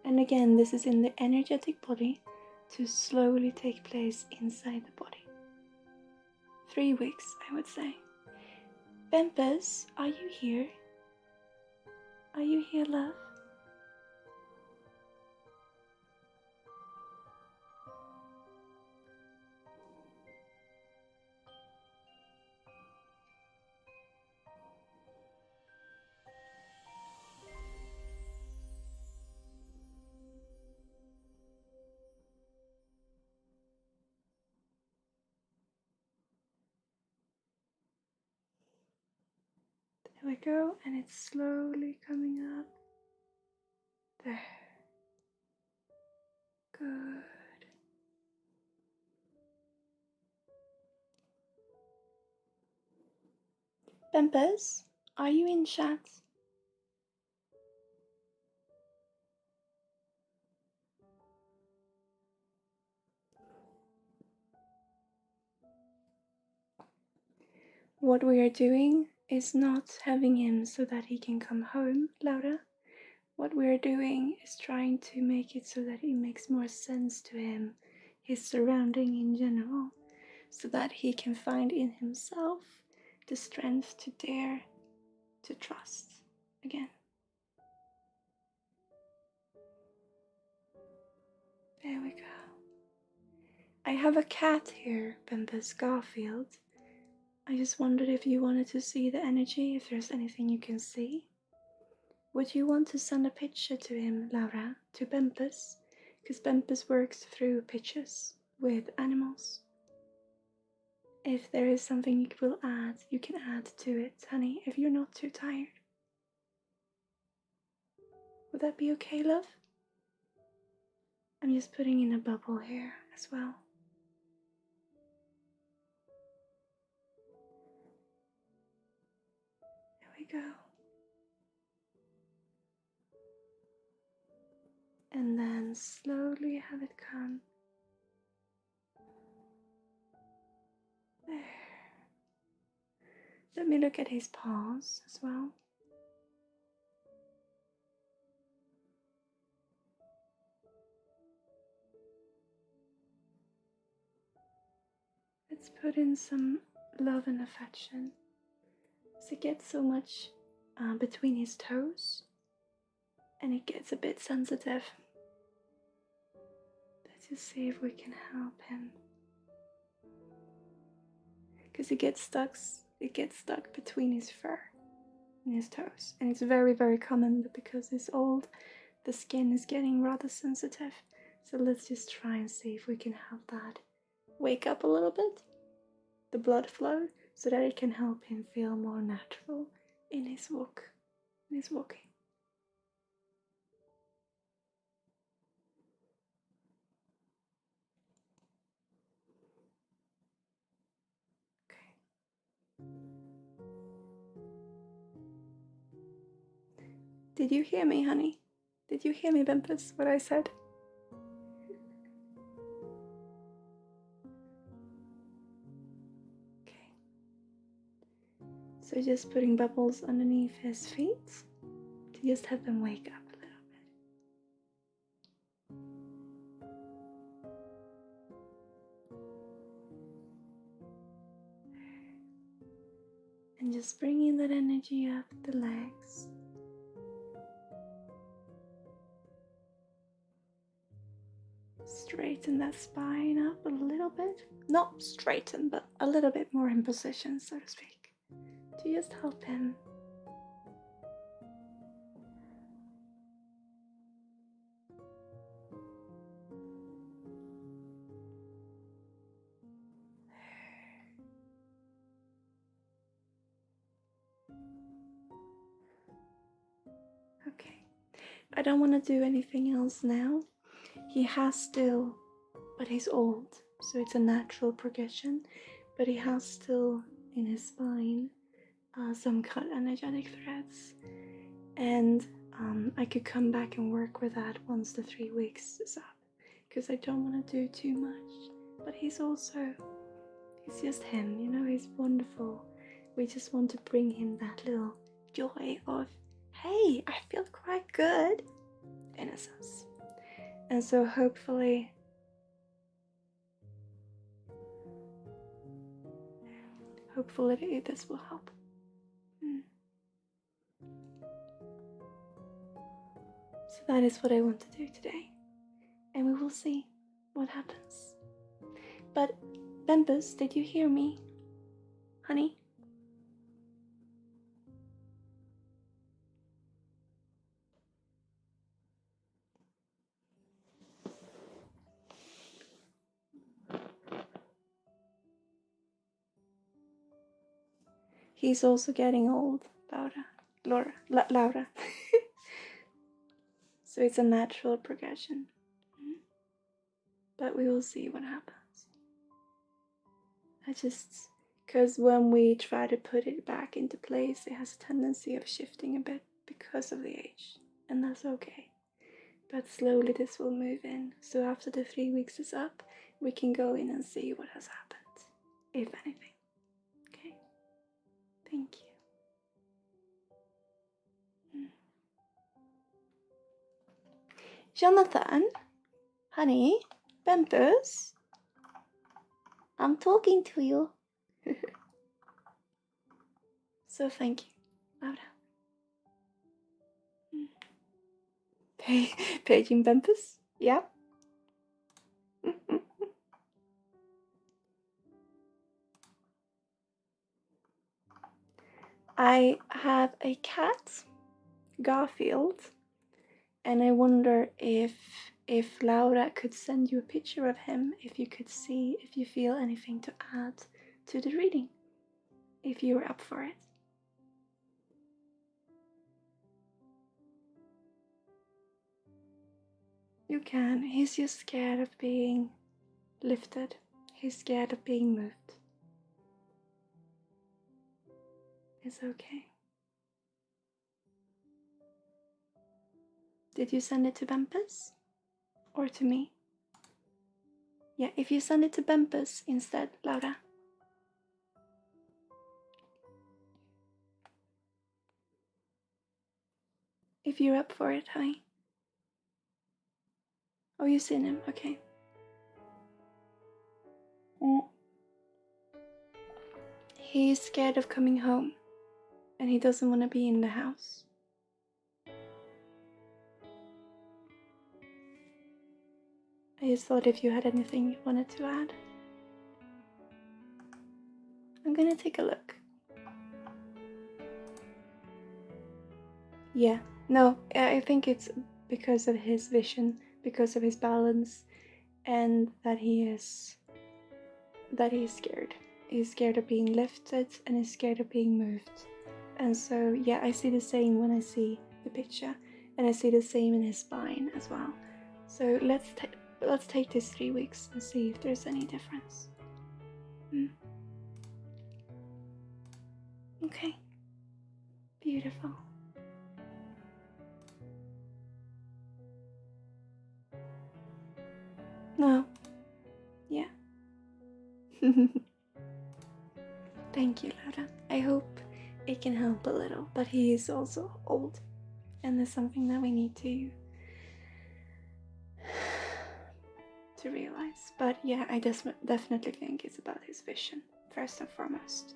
And again, this is in the energetic body to slowly take place inside the body. 3 weeks, I would say. Bempus, are you here? Are you here, love? go, and it's slowly coming up. There. Good. Bumpers, are you in chat? What we are doing is not having him so that he can come home, Laura. What we are doing is trying to make it so that it makes more sense to him, his surrounding in general, so that he can find in himself the strength to dare to trust again. There we go. I have a cat here, Bumpus, Garfield. I just wondered if you wanted to see the energy, if there's anything you can see. Would you want to send a picture to him, Laura, to Bumpus? Because Bumpus works through pictures with animals. If there is something you will add, you can add to it, honey, if you're not too tired. Would that be okay, love? I'm just putting in a bubble here as well. There we go. And then slowly have it come. There. Let me look at his paws as well. Let's put in some love and affection. So it gets so much between his toes, and it gets a bit sensitive. Let's just see if we can help him. Because it gets stuck between his fur and his toes. And it's very, very common, but because he's old, the skin is getting rather sensitive. So let's just try and see if we can help that wake up a little bit, the blood flow, so that it can help him feel more natural in his walking. Okay. Did you hear me, honey? Did you hear me, Bumpus, what I said? Okay. So just putting bubbles underneath his feet to just have them wake up a little bit. And just bringing that energy up the legs. Straighten that spine up a little bit. Not straighten, but a little bit more in position, so to speak. To just help him. Okay. I don't want to do anything else now. He has still, but he's old, so it's a natural progression, but he has still in his spine some cut energetic threads, and I could come back and work with that once the 3 weeks is up, because I don't want to do too much. But he's just him, you know, he's wonderful. We just want to bring him that little joy of, hey, I feel quite good, in a sense. And so hopefully this will help. So that is what I want to do today. And we will see what happens. But Bumpus, did you hear me? Honey? He's also getting old, Laura. So it's a natural progression. But we will see what happens. Because when we try to put it back into place, it has a tendency of shifting a bit because of the age. And that's okay. But slowly this will move in. So after the 3 weeks is up, we can go in and see what has happened, if anything. Okay? Thank you. Jonathan, honey, Bempus, I'm talking to you. So thank you, Laura. Paging Bempus? Yeah. I have a cat, Garfield, and I wonder if Laura could send you a picture of him, if you could see if you feel anything to add to the reading, if you're up for it. You can. He's just scared of being lifted. He's scared of being moved. It's okay. Did you send it to Bempus? Or to me? Yeah, if you send it to Bempus instead, Laura. If you're up for it, honey. Oh, you've seen him, okay. He's scared of coming home, and he doesn't want to be in the house. I just thought if you had anything you wanted to add. I'm gonna take a look. Yeah, no, I think it's because of his vision, because of his balance, and that he's scared. He's scared of being lifted, and he's scared of being moved. And so, yeah, I see the same when I see the picture, and I see the same in his spine as well. So let's take this 3 weeks and see if there's any difference. Okay. Beautiful. No. Yeah. Thank you, Laura. I hope it can help a little, but he is also old, and there's something that we need to realize. But yeah, I definitely think it's about his vision, first and foremost.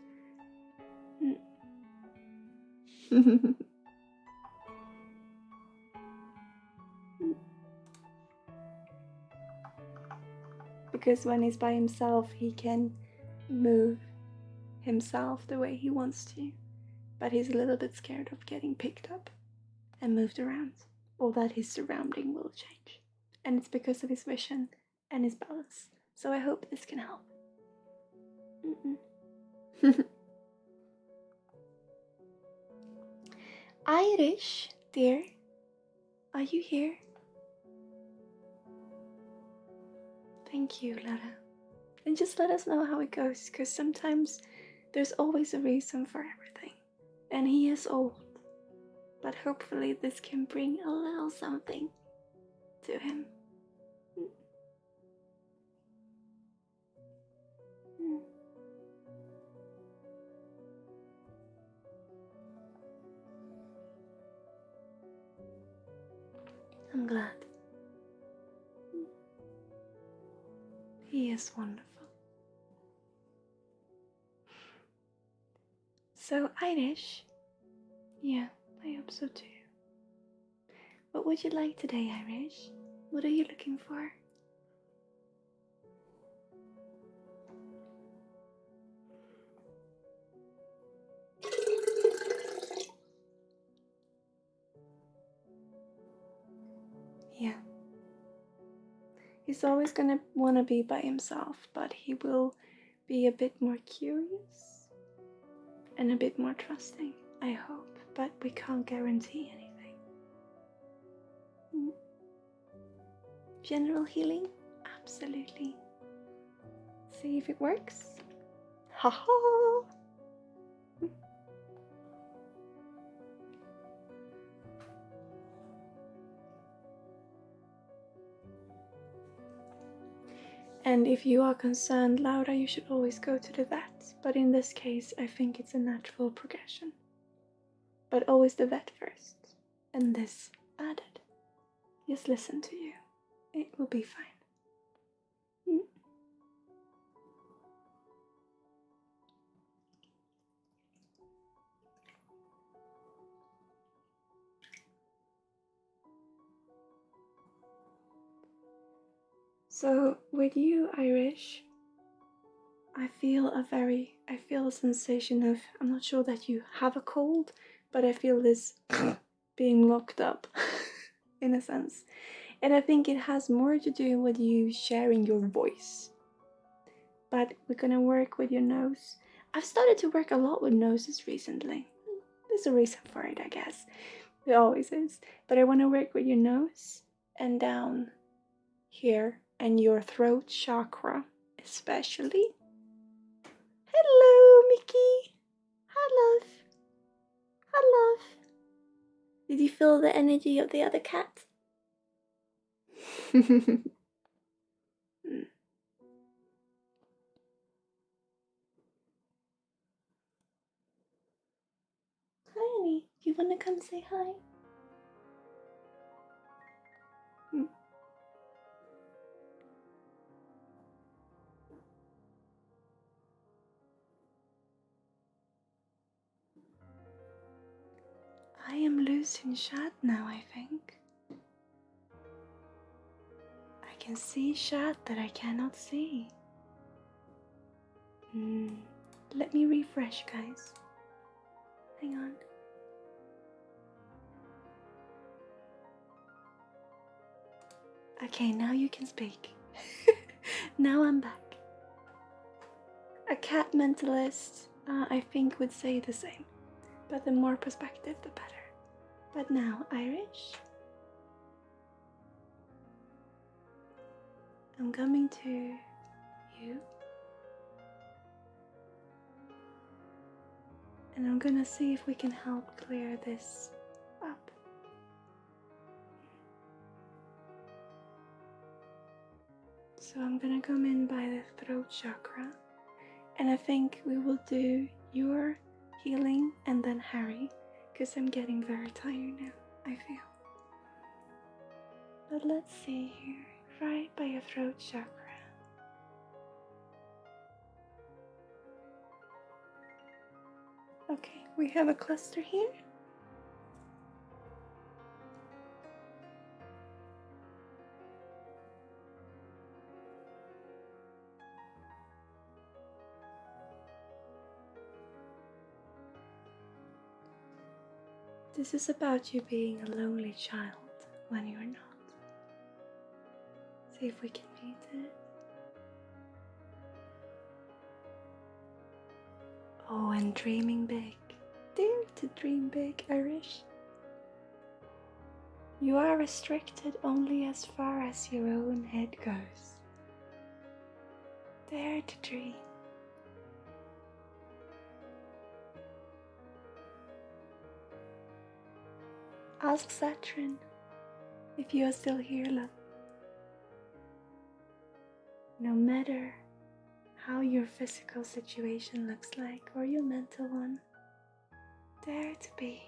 Because when he's by himself, he can move himself the way he wants to, but he's a little bit scared of getting picked up and moved around, or that his surrounding will change. And it's because of his vision and his balance. So I hope this can help. Irish, dear, are you here? Thank you, Lara. And just let us know how it goes, because sometimes there's always a reason for everything. And he is old, but hopefully this can bring a little something to him. I'm glad. He is wonderful. So, Irish? Yeah, I hope so too. What would you like today, Irish? What are you looking for? Yeah. He's always gonna want to be by himself, but he will be a bit more curious and a bit more trusting. I hope, but we can't guarantee anything. General healing? Absolutely. See if it works. Haha! And if you are concerned, Laura, you should always go to the vet. But in this case, I think it's a natural progression. But always the vet first, and this added. Just listen to you. It will be fine. So with you, Irish, I feel a sensation of, I'm not sure that you have a cold, but I feel this being locked up in a sense. And I think it has more to do with you sharing your voice. But we're gonna work with your nose. I've started to work a lot with noses recently. There's a reason for it, I guess. There always is. But I want to work with your nose and down here and your throat chakra especially. Hello, Mickey. Hi, love. Hi, love. Did you feel the energy of the other cat? Hi, Annie. Do you want to come say hi? I am losing shad now, I think. I can see shad that I cannot see. Let me refresh, guys. Hang on. Okay, now you can speak. Now I'm back. A cat mentalist, I think, would say the same. But the more perspective, the better. But now, Irish. I'm coming to you. And I'm gonna see if we can help clear this up. So I'm gonna come in by the throat chakra. And I think we will do your healing and then Harry, because I'm getting very tired now, I feel. But let's see here, right by your throat chakra. Okay, we have a cluster here. This is about you being a lonely child when you're not. See if we can meet it. Oh, and dreaming big. Dare to dream big, Irish. You are restricted only as far as your own head goes. Dare to dream. Ask Saturn if you are still here, love. No matter how your physical situation looks like or your mental one, dare to be.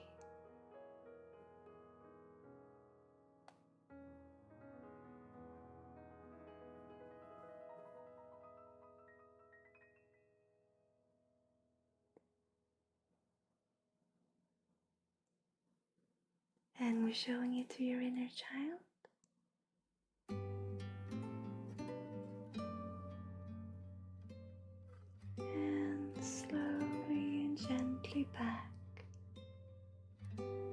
And we're showing it to your inner child. And slowly and gently back.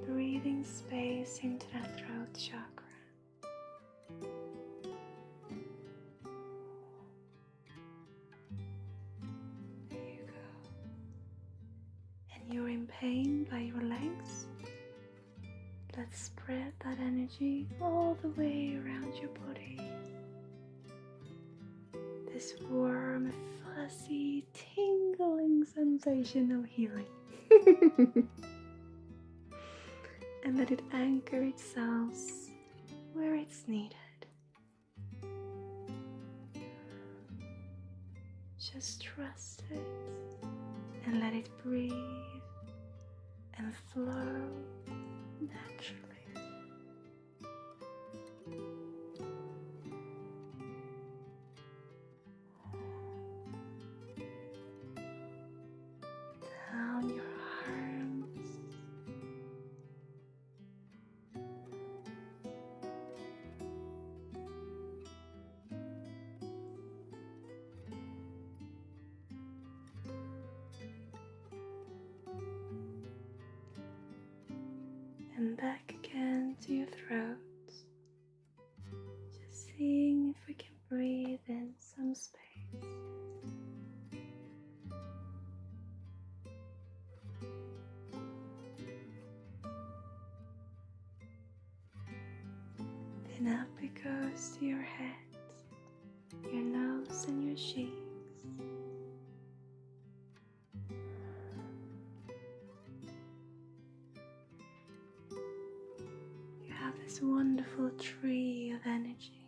Breathing space into that throat chakra. There you go. And you're in pain by your legs, let's spread that energy all the way around your body. This warm, fuzzy, tingling sensation of healing. And let it anchor itself where it's needed. Just trust it and let it breathe and flow naturally. Down your arms, and back again to your throat. Just seeing if we can breathe in some space. Then up it goes to your head, your nose and your cheeks. You have this wonderful tree of energy.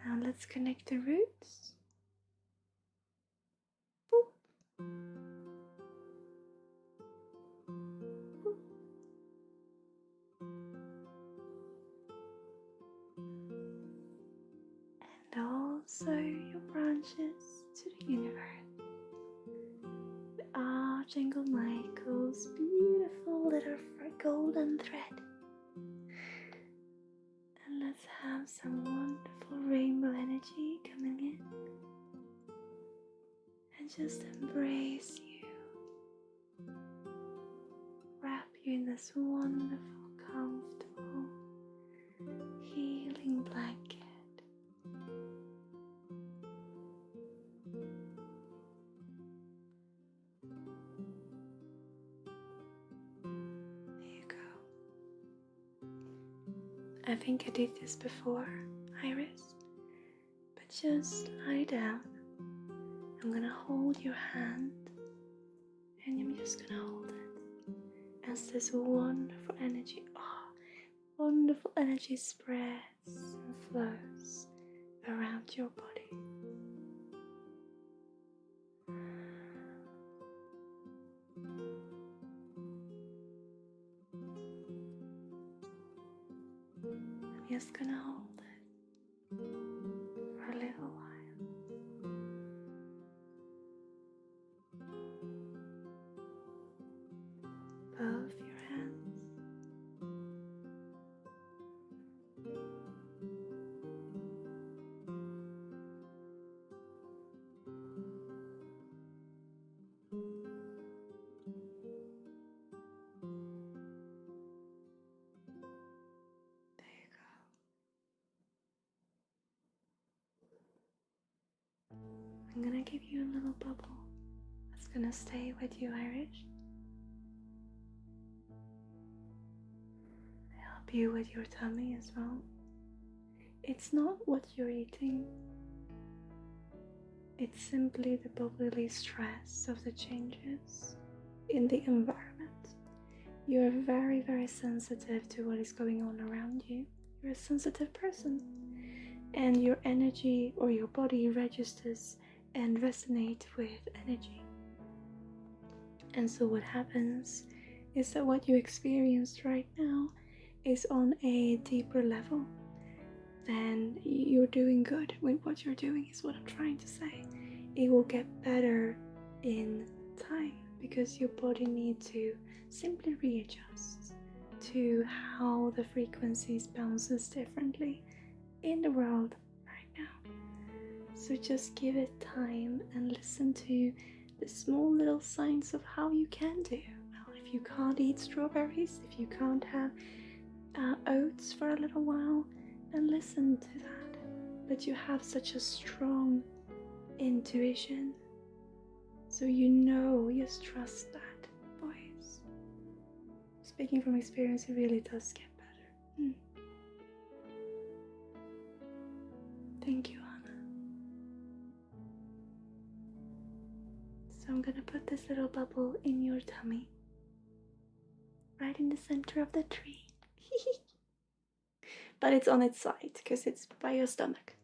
Now let's connect the roots. Boop. Boop. And also your branches to the universe. The Archangel Michael's beautiful little golden thread. And let's have some wonderful rainbow energy coming in. And just embrace you. Wrap you in this wonderful, comfortable, healing blanket. There you go. I think I did this before, Iris, but just lie down. I'm gonna hold your hand and I'm just gonna hold it as this wonderful energy, wonderful energy spreads and flows around your body. I'm just gonna hold it for a little while. Both your hands. There you go. I'm gonna give you a little bubble that's gonna stay with you, Irish. Help you with your tummy as well. It's not what you're eating. It's simply the bodily stress of the changes in the environment. You're very, very sensitive to what is going on around you. You're a sensitive person. And your energy or your body registers and resonates with energy. And so what happens is that what you experienced right now is on a deeper level. Then you're doing good with what you're doing is what I'm trying to say. It will get better in time because your body needs to simply readjust to how the frequencies bounces differently in the world right now. So just give it time and listen to the small little signs of how you can do. Well, if you can't eat strawberries, if you can't have oats for a little while, then listen to that. but you have such a strong intuition. So just trust that voice. Speaking from experience, it really does get better. Thank you, Anna. So I'm gonna put this little bubble in your tummy, right in the center of the tree. But it's on its side because it's by your stomach.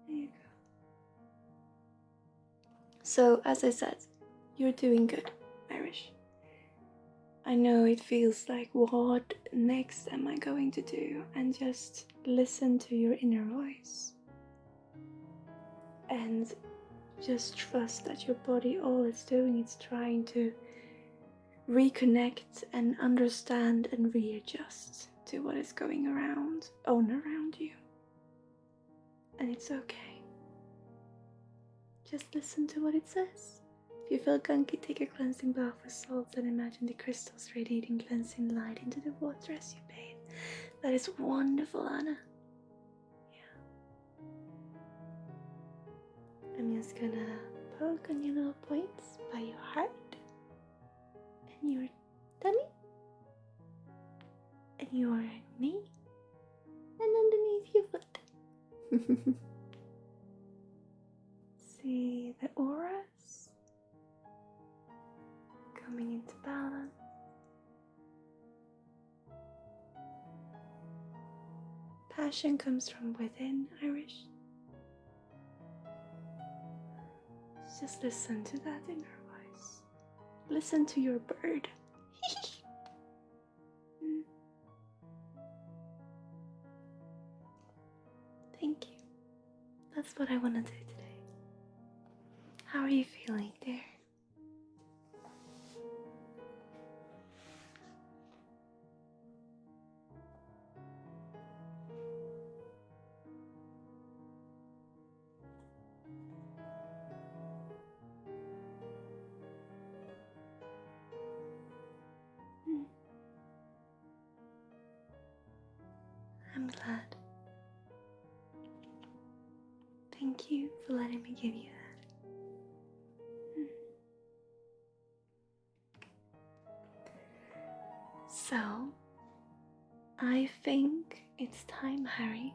There you go. So, as I said, you're doing good, Irish. I know it feels like, what next am I going to do? And just listen to your inner voice. And just trust that your body, all it's doing, it's trying to reconnect and understand and readjust to what is going on around you. And it's okay. Just listen to what it says. If you feel gunky, take a cleansing bath with salt and imagine the crystals radiating cleansing light into the water as you bathe. That is wonderful, Anna. Yeah. I'm just gonna poke on your little points by your heart and your tummy and your knee and underneath your foot. See the auras coming into balance. Passion comes from within, Irish. Just listen to that inner voice. Listen to your bird. Thank you. That's what I want to do today. How are you feeling, dear? I'm glad. Thank you for letting me give you that. So, I think it's time, Harry,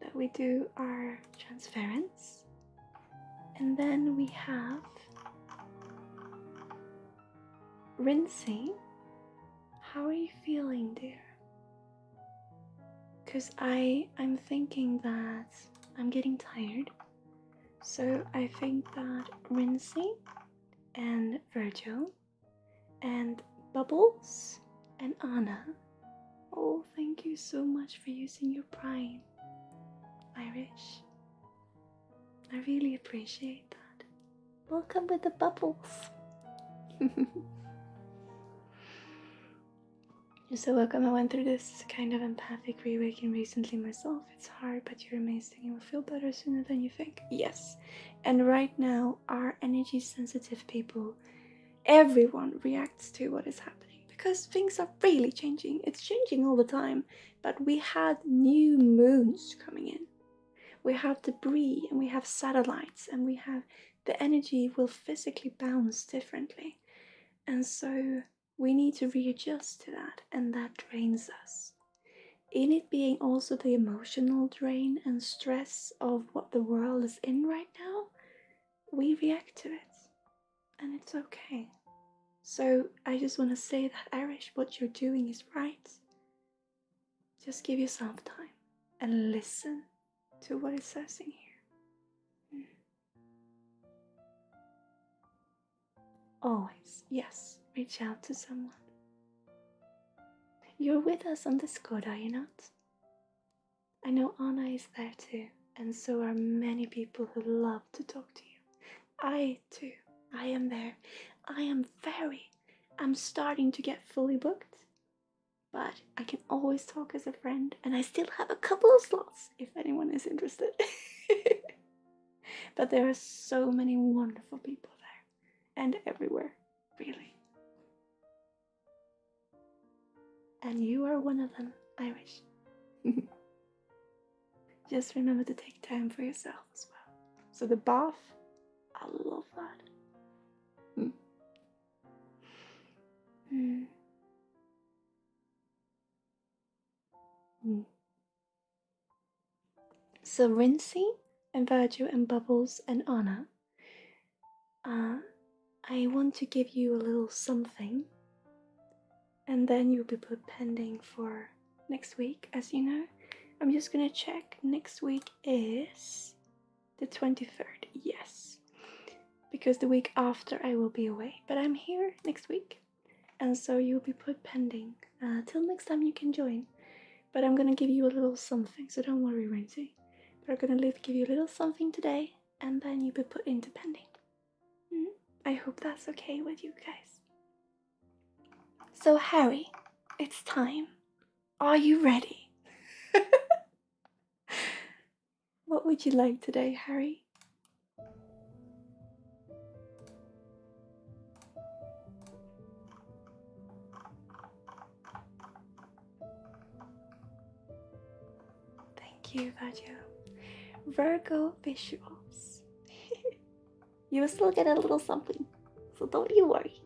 that we do our transference. And then we have rinsing. How are you feeling, dear? Because I'm thinking that I'm getting tired. So I think that rinsing and Virgil and Bubbles and Anna. Oh, thank you so much for using your prime, Irish. I really appreciate that. Welcome with the bubbles. You're so welcome. I went through this kind of empathic reawakening recently myself. It's hard, but you're amazing. You will feel better sooner than you think. Yes. And right now, our energy sensitive people, everyone reacts to what is happening because things are really changing. It's changing all the time. But we had new moons coming in. We have debris and we have satellites and we have the energy will physically bounce differently. And so we need to readjust to that, and that drains us. In it being also the emotional drain and stress of what the world is in right now, we react to it, and it's okay. So I just want to say that, Irish, what you're doing is right. Just give yourself time and listen to what it says in here. Always, yes. Reach out to someone. You're with us on Discord, are you not? I know Anna is there too, and so are many people who love to talk to you. I too, I am there. I'm starting to get fully booked, but I can always talk as a friend, and I still have a couple of slots if anyone is interested. But there are so many wonderful people there, and everywhere, really. And you are one of them, I wish. Just remember to take time for yourself as well. So the bath, I love that. So Rinsey and Virgil and Bubbles and Anna, I want to give you a little something, and then you'll be put pending for next week. As you know, I'm just gonna check. Next week is the 23rd, yes, because the week after I will be away, but I'm here next week, and so you'll be put pending till next time you can join. But I'm gonna give you a little something, so don't worry, Rinsey. But I'm gonna give you a little something today, and then you'll be put into pending. I hope that's okay with you guys. So Harry, it's time. Are you ready? What would you like today, Harry? Thank you, Virgil. Virgo visuals. You will still get a little something, so don't you worry.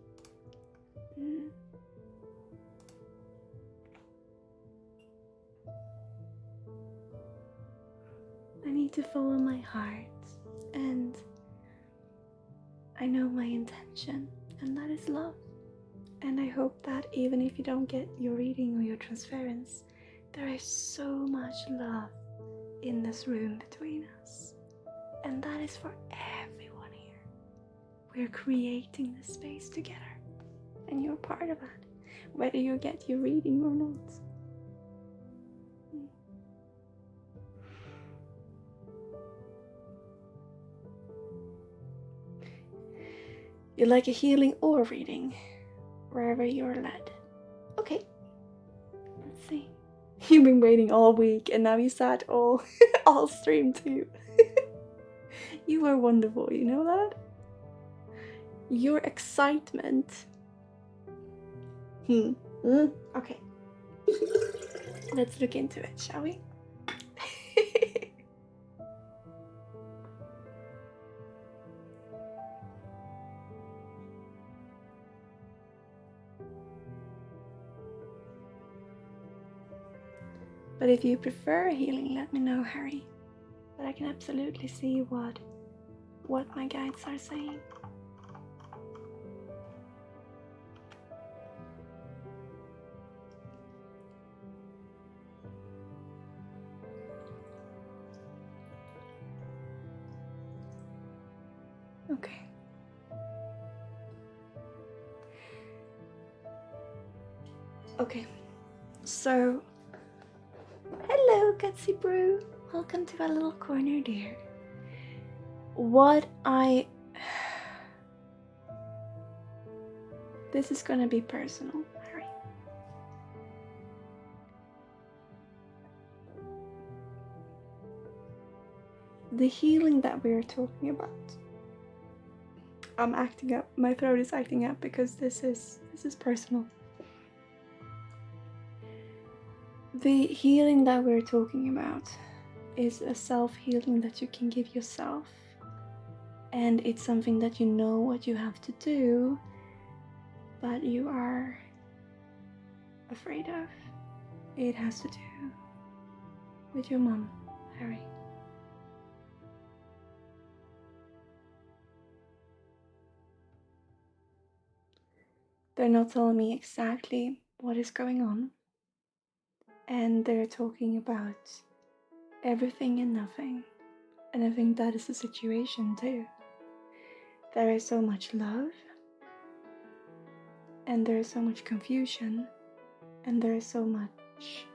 I need to follow my heart, and I know my intention, and that is love. And I hope that even if you don't get your reading or your transference, there is so much love in this room between us. And that is for everyone here. We're creating this space together. And you're part of it, whether you get your reading or not. You like a healing or reading? Wherever you're led. Okay. Let's see. You've been waiting all week and now you sat all stream too. You were wonderful, you know that? Your excitement. Okay. Let's look into it, shall we? But if you prefer healing, let me know, Harry. But I can absolutely see what my guides are saying. Okay. Okay. So, hello, Gutsy Brew. Welcome to our little corner, dear. This is gonna be personal, Harry. The healing that we're talking about. I'm acting up. My throat is acting up because this is personal. The healing that we're talking about is a self-healing that you can give yourself. And it's something that you know what you have to do, but you are afraid of. It has to do with your mom, Harry. They're not telling me exactly what is going on. And they're talking about everything and nothing. And I think that is the situation too. There is so much love. And there is so much confusion. And there is so much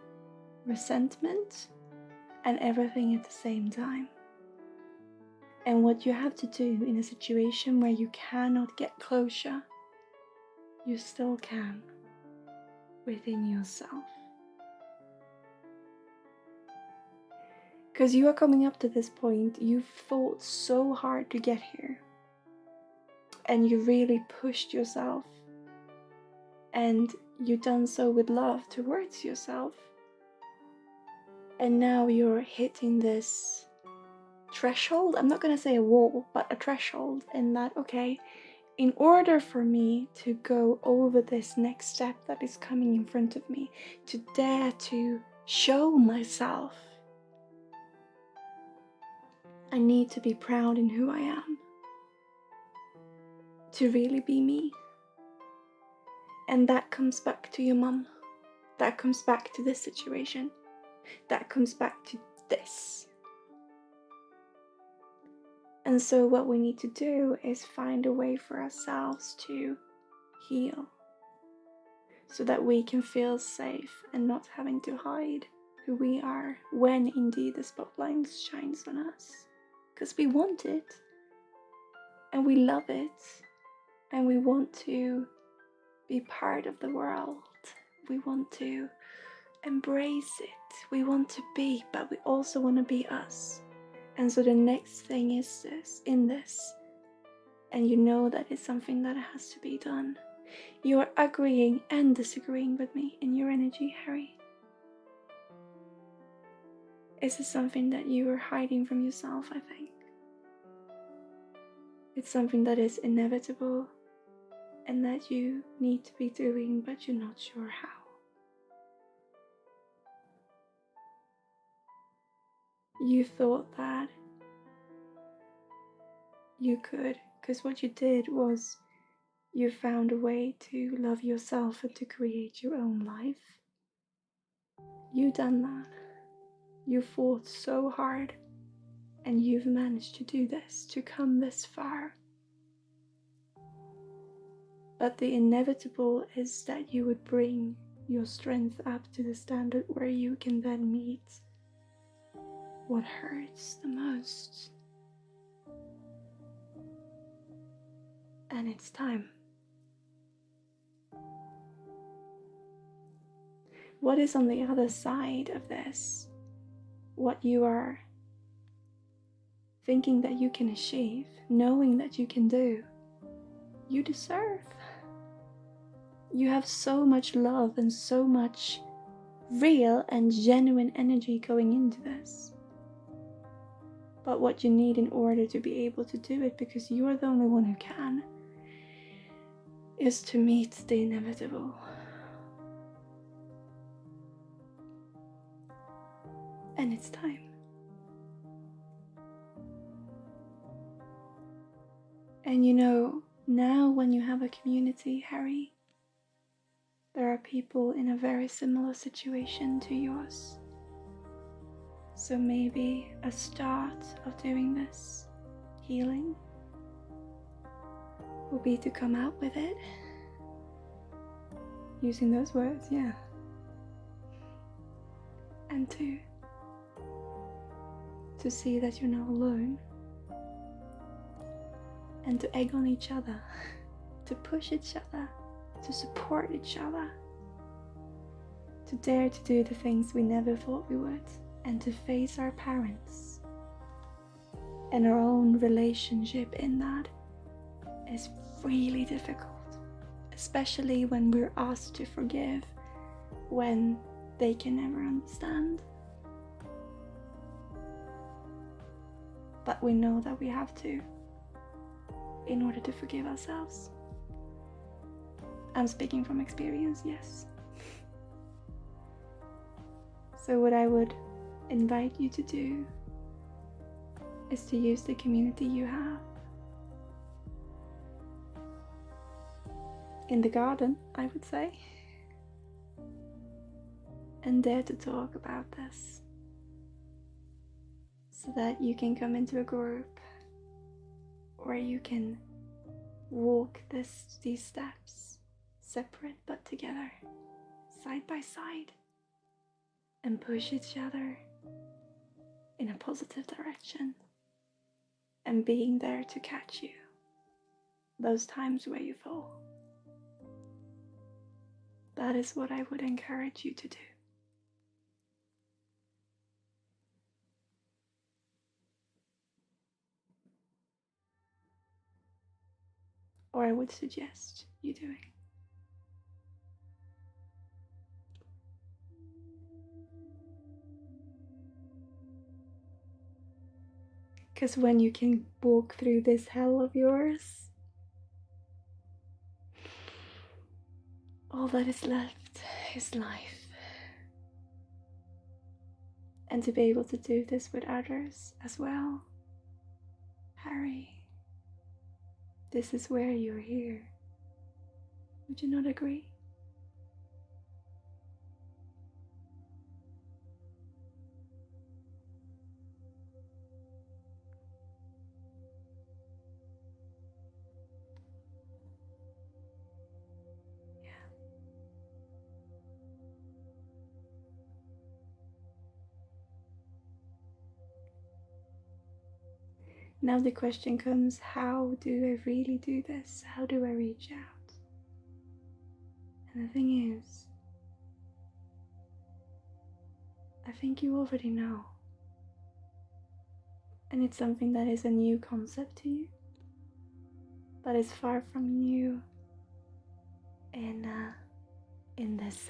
resentment. And everything at the same time. And what you have to do in a situation where you cannot get closure, you still can within yourself. Because you are coming up to this point, you've fought so hard to get here. And you really pushed yourself and you've done so with love towards yourself. And now you're hitting this threshold. I'm not going to say a wall, but a threshold, in that, okay, in order for me to go over this next step that is coming in front of me, to dare to show myself, I need to be proud in who I am, to really be me. And that comes back to your mum. That comes back to this situation. That comes back to this. And so what we need to do is find a way for ourselves to heal, so that we can feel safe and not having to hide who we are when indeed the spotlight shines on us. Because we want it, and we love it, and we want to be part of the world. We want to embrace it. We want to be, but we also want to be us. And so the next thing is this, and you know that it's something that has to be done. You are agreeing and disagreeing with me in your energy, Harry. Is this something that you are hiding from yourself, I think? It's something that is inevitable and that you need to be doing, but you're not sure how. You thought that you could, because what you did was you found a way to love yourself and to create your own life. You've done that. You fought so hard, and you've managed to do this, to come this far. But the inevitable is that you would bring your strength up to the standard where you can then meet what hurts the most. And it's time. What is on the other side of this? What you are thinking that you can achieve, knowing that you can do, you deserve. You have so much love and so much real and genuine energy going into this. But what you need in order to be able to do it, because you are the only one who can, is to meet the inevitable. And it's time. And you know, now when you have a community, Harry, there are people in a very similar situation to yours. So maybe a start of doing this healing will be to come out with it. Using those words, yeah. And to see that you're not alone. And to egg on each other, to push each other, to support each other, to dare to do the things we never thought we would, and to face our parents. And our own relationship in that is really difficult, especially when we're asked to forgive when they can never understand. But we know that we have to, in order to forgive ourselves. I'm speaking from experience, yes. So what I would invite you to do is to use the community you have. In the garden, I would say. And dare to talk about this. So that you can come into a group where you can walk these steps separate but together, side by side, and push each other in a positive direction, and being there to catch you those times where you fall. That is what I would encourage you to do. Or I would suggest you doing. Because when you can walk through this hell of yours, all that is left is life. And to be able to do this with others as well. Harry, this is where you're here. Would you not agree? Now the question comes, how do I really do this? How do I reach out? And the thing is, I think you already know. And it's something that is a new concept to you, that is far from you in this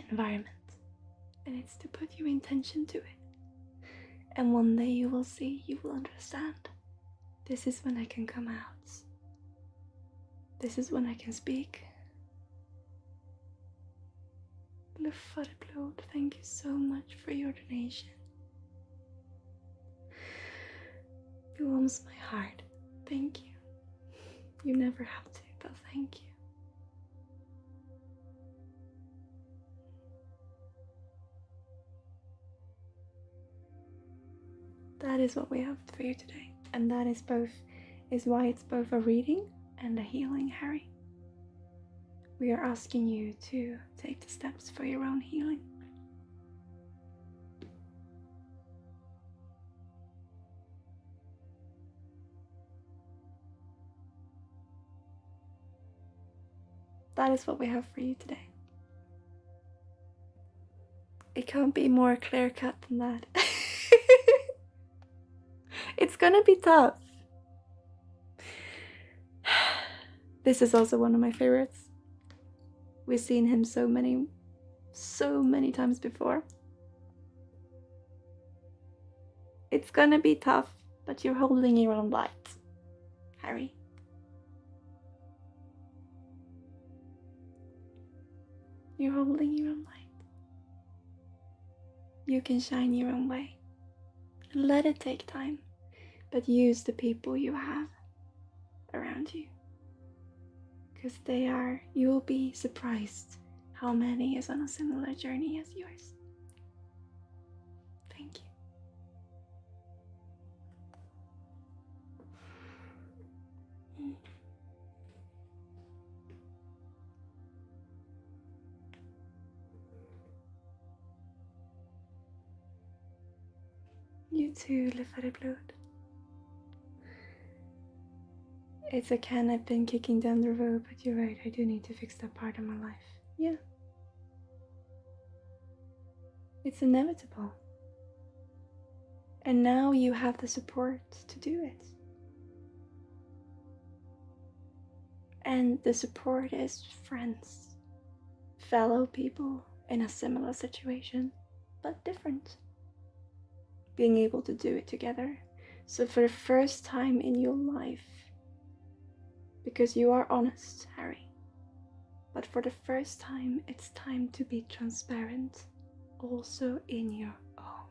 environment. And it's to put your intention to it. And one day you will see, you will understand. This is when I can come out. This is when I can speak. Livestream, thank you so much for your donation. It warms my heart. Thank you. You never have to, but thank you. That is what we have for you today. And that is why it's both a reading and a healing, Harry. We are asking you to take the steps for your own healing. That is what we have for you today. It can't be more clear cut than that. It's gonna be tough. This is also one of my favorites. We've seen him so many times before. It's gonna be tough, but you're holding your own light, Harry. You're holding your own light. You can shine your own way. Let it take time, but use the people you have around you. Because you will be surprised how many is on a similar journey as yours. Thank you. You too, Livestream. It's a can I've been kicking down the road, but you're right, I do need to fix that part of my life. Yeah. It's inevitable. And now you have the support to do it. And the support is friends, fellow people in a similar situation, but different. Being able to do it together. So for the first time in your life, because you are honest, Harry, but for the first time, it's time to be transparent, also in your own.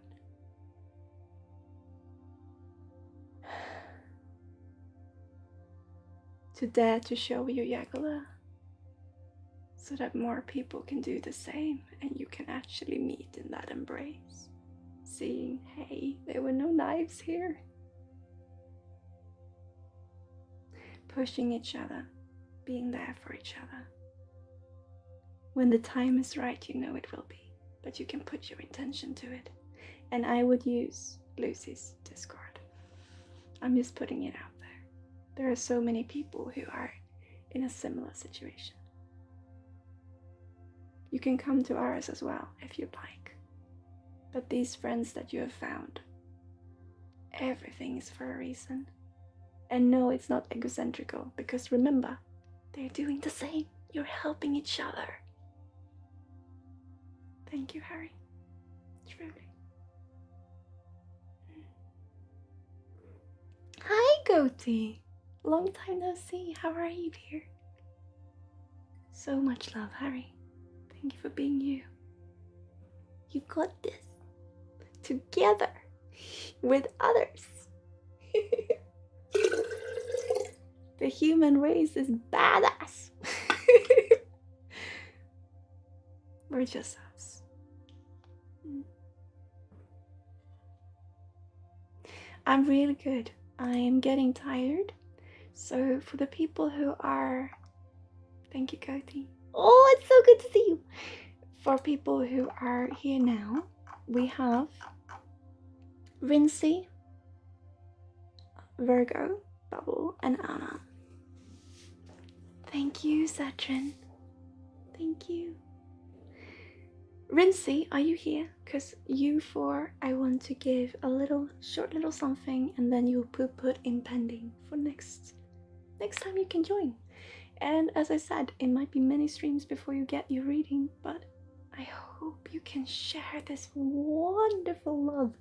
To dare to show your Yagala, so that more people can do the same and you can actually meet in that embrace. Seeing, hey, there were no knives here. Pushing each other, being there for each other. When the time is right, you know it will be, but you can put your intention to it. And I would use Lucy's Discord. I'm just putting it out there. There are so many people who are in a similar situation. You can come to ours as well if you'd like. But these friends that you have found, everything is for a reason. And no, it's not egocentrical, because remember, they're doing the same. You're helping each other. Thank you, Harry. Truly. Hi, Goatee. Long time no see. How are you, dear? So much love, Harry. Thank you for being you. You got this. Together. With others. The human race is badass. We're just us. I'm really good. I am getting tired. So for the people who are... Thank you, Cody. Oh, it's so good to see you. For people who are here now, we have Rinsey, Virgo, Bubble, and Anna. Thank you, Satrin. Thank you. Rinsey, are you here? Because you four, I want to give a short little something, and then you'll put in pending for next time you can join. And as I said, it might be many streams before you get your reading, but I hope you can share this wonderful love,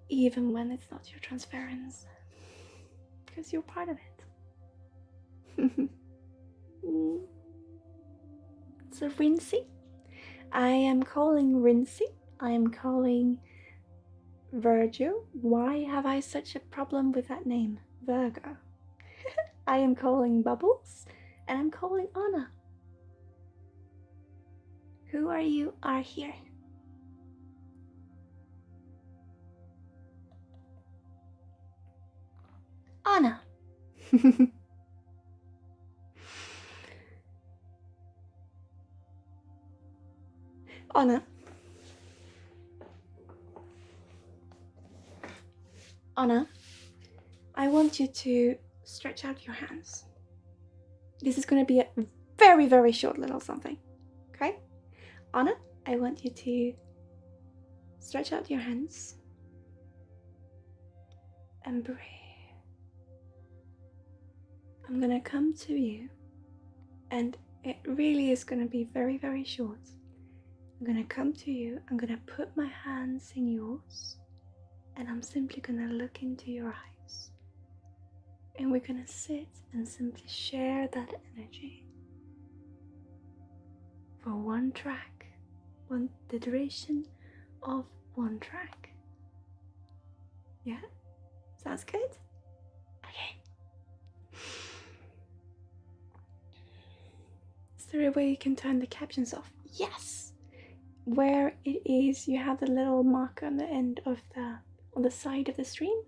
even when it's not your transference, because you're part of it. So Rinsey, I am calling Rinsey. I am calling Virgil. Why have I such a problem with that name? Virgo. I am calling Bubbles, and I'm calling Anna. Who are you are here? Anna. Anna. Anna, I want you to stretch out your hands. This is going to be a very, very short little something. Okay? Anna, I want you to stretch out your hands and breathe. I'm going to come to you, and it really is going to be very, very short. I'm going to come to you. I'm going to put my hands in yours, and I'm simply going to look into your eyes. And we're going to sit and simply share that energy for one track, the duration of one track. Yeah? Sounds good? Okay. Is there a way you can turn the captions off? Yes! Where it is, you have the little marker on the end of on the side of the stream.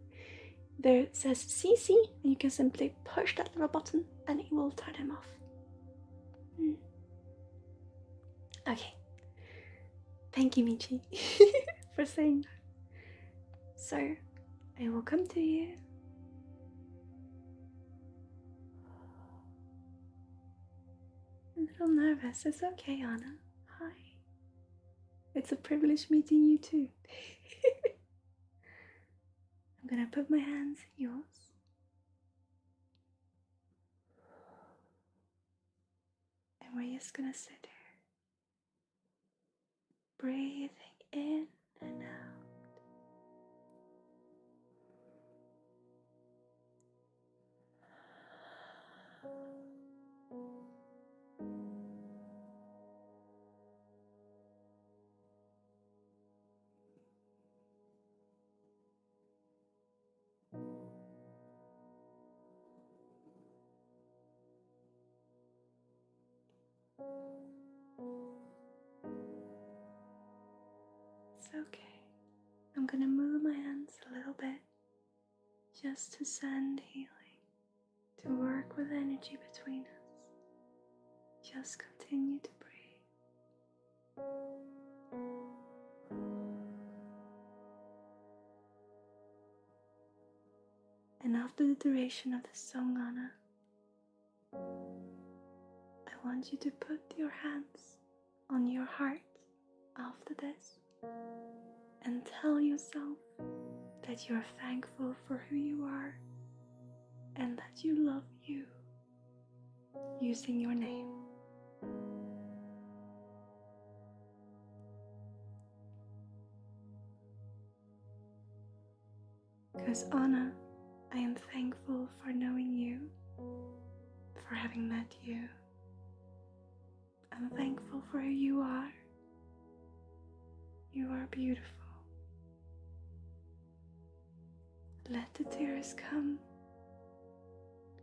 There it says CC, and you can simply push that little button and it will turn them off. Okay. Thank you, Michi, for saying that. So, I will come to you. A little nervous. It's okay, Anna. Hi. It's a privilege meeting you too. I'm gonna put my hands in yours. And we're just gonna sit here. Breathing in and out. It's okay. I'm gonna move my hands a little bit just to send healing, to work with energy between us. Just continue to breathe. And after the duration of the song, Anna, I want you to put your hands on your heart after this and tell yourself that you're thankful for who you are and that you love you using your name. Good. Because Anna, I am thankful for knowing you, for having met you. I'm thankful for who you are. You are beautiful. Let the tears come.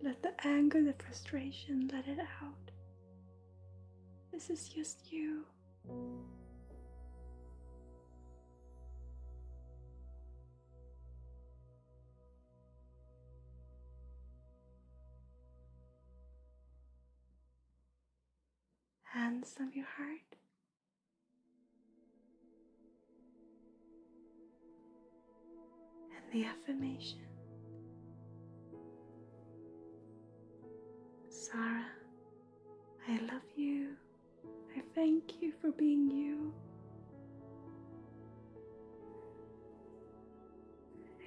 Let the anger, the frustration, let it out. This is just you. Hands on your heart. And the affirmation. Sarah, I love you. I thank you for being you.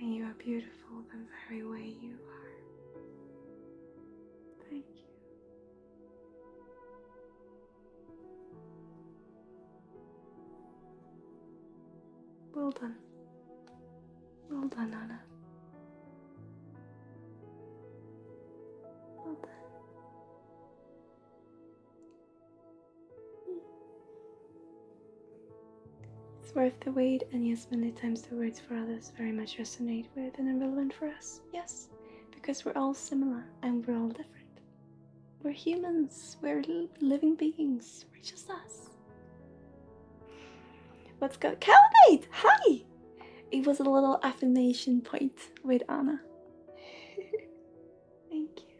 And you are beautiful the very way you are. Thank you. Well done. Well done, Anna. Well done. It's worth the wait, and yes, many times the words for others very much resonate with and are relevant for us. Yes, because we're all similar and we're all different. We're humans, we're living beings, we're just us. Let's go. Calmate! Hi! It was a little affirmation point with Anna. Thank you.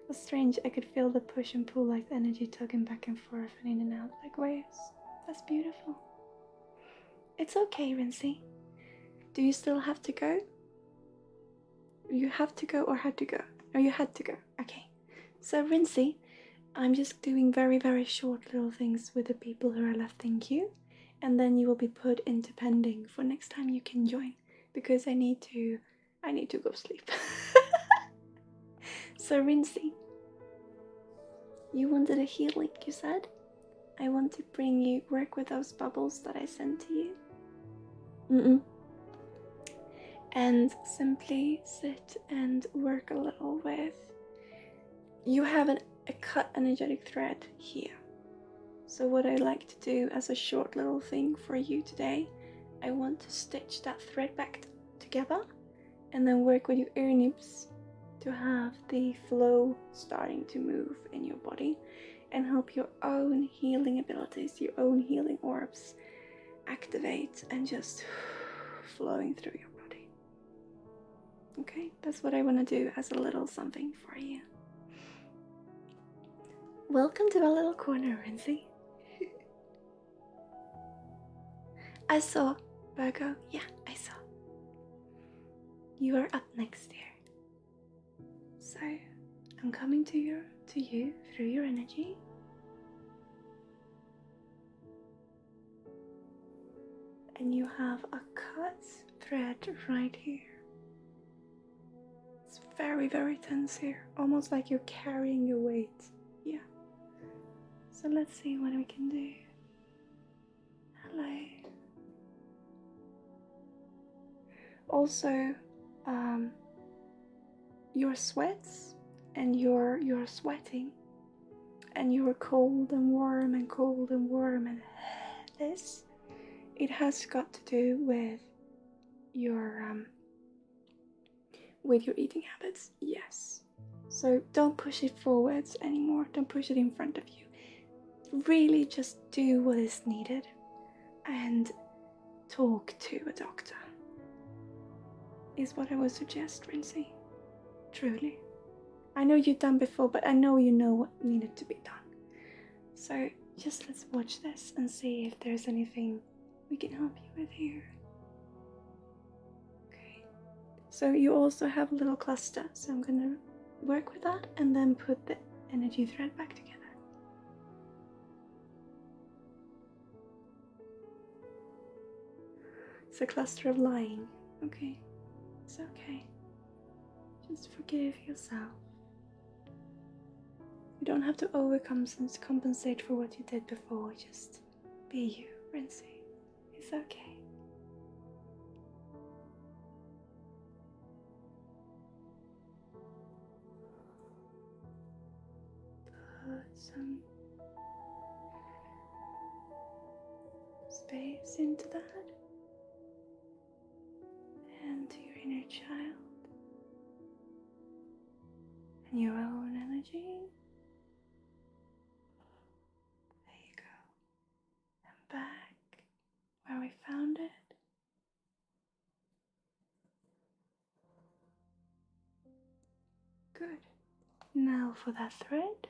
It was strange, I could feel the push and pull like the energy tugging back and forth and in and out like waves. That's beautiful. It's okay, Rinsey. Do you still have to go? You have to go or had to go? Or you had to go? Okay. So Rinsey, I'm just doing very, very short little things with the people who are left in queue. And then you will be put into pending for next time you can join. Because I need to go sleep. So Rinsey, you wanted a healing, you said? I want to bring you, work with those bubbles that I sent to you. And simply sit and work a little with. You have a cut energetic thread here. So what I like to do as a short little thing for you today, I want to stitch that thread back together and then work with your ear nibs to have the flow starting to move in your body and help your own healing abilities, your own healing orbs activate and just flowing through your body. Okay, that's what I want to do as a little something for you. Welcome to our little corner, Rinsey. I saw, Virgo. Yeah, I saw. You are up next here. So, I'm coming to you through your energy. And you have a cut thread right here. It's very, very tense here. Almost like you're carrying your weight. Yeah. So let's see what we can do. Hello. Also, your sweats and your sweating and you're cold and warm and cold and warm and this, it has got to do with your eating habits. Yes. So don't push it forwards anymore. Don't push it in front of you. Really just do what is needed and talk to a doctor is what I would suggest, Rinsey. Truly. I know you've done before, but I know you know what needed to be done. So just let's watch this and see if there's anything we can help you with here. Okay. So you also have a little cluster, so I'm gonna work with that and then put the energy thread back together. It's a cluster of lying. Okay. It's okay. Just forgive yourself. You don't have to compensate for what you did before. Just be you, Rinsey. It's okay. put some space into that and to your inner child and your own energy. There you go. And back where we found it. Good. Now for that thread.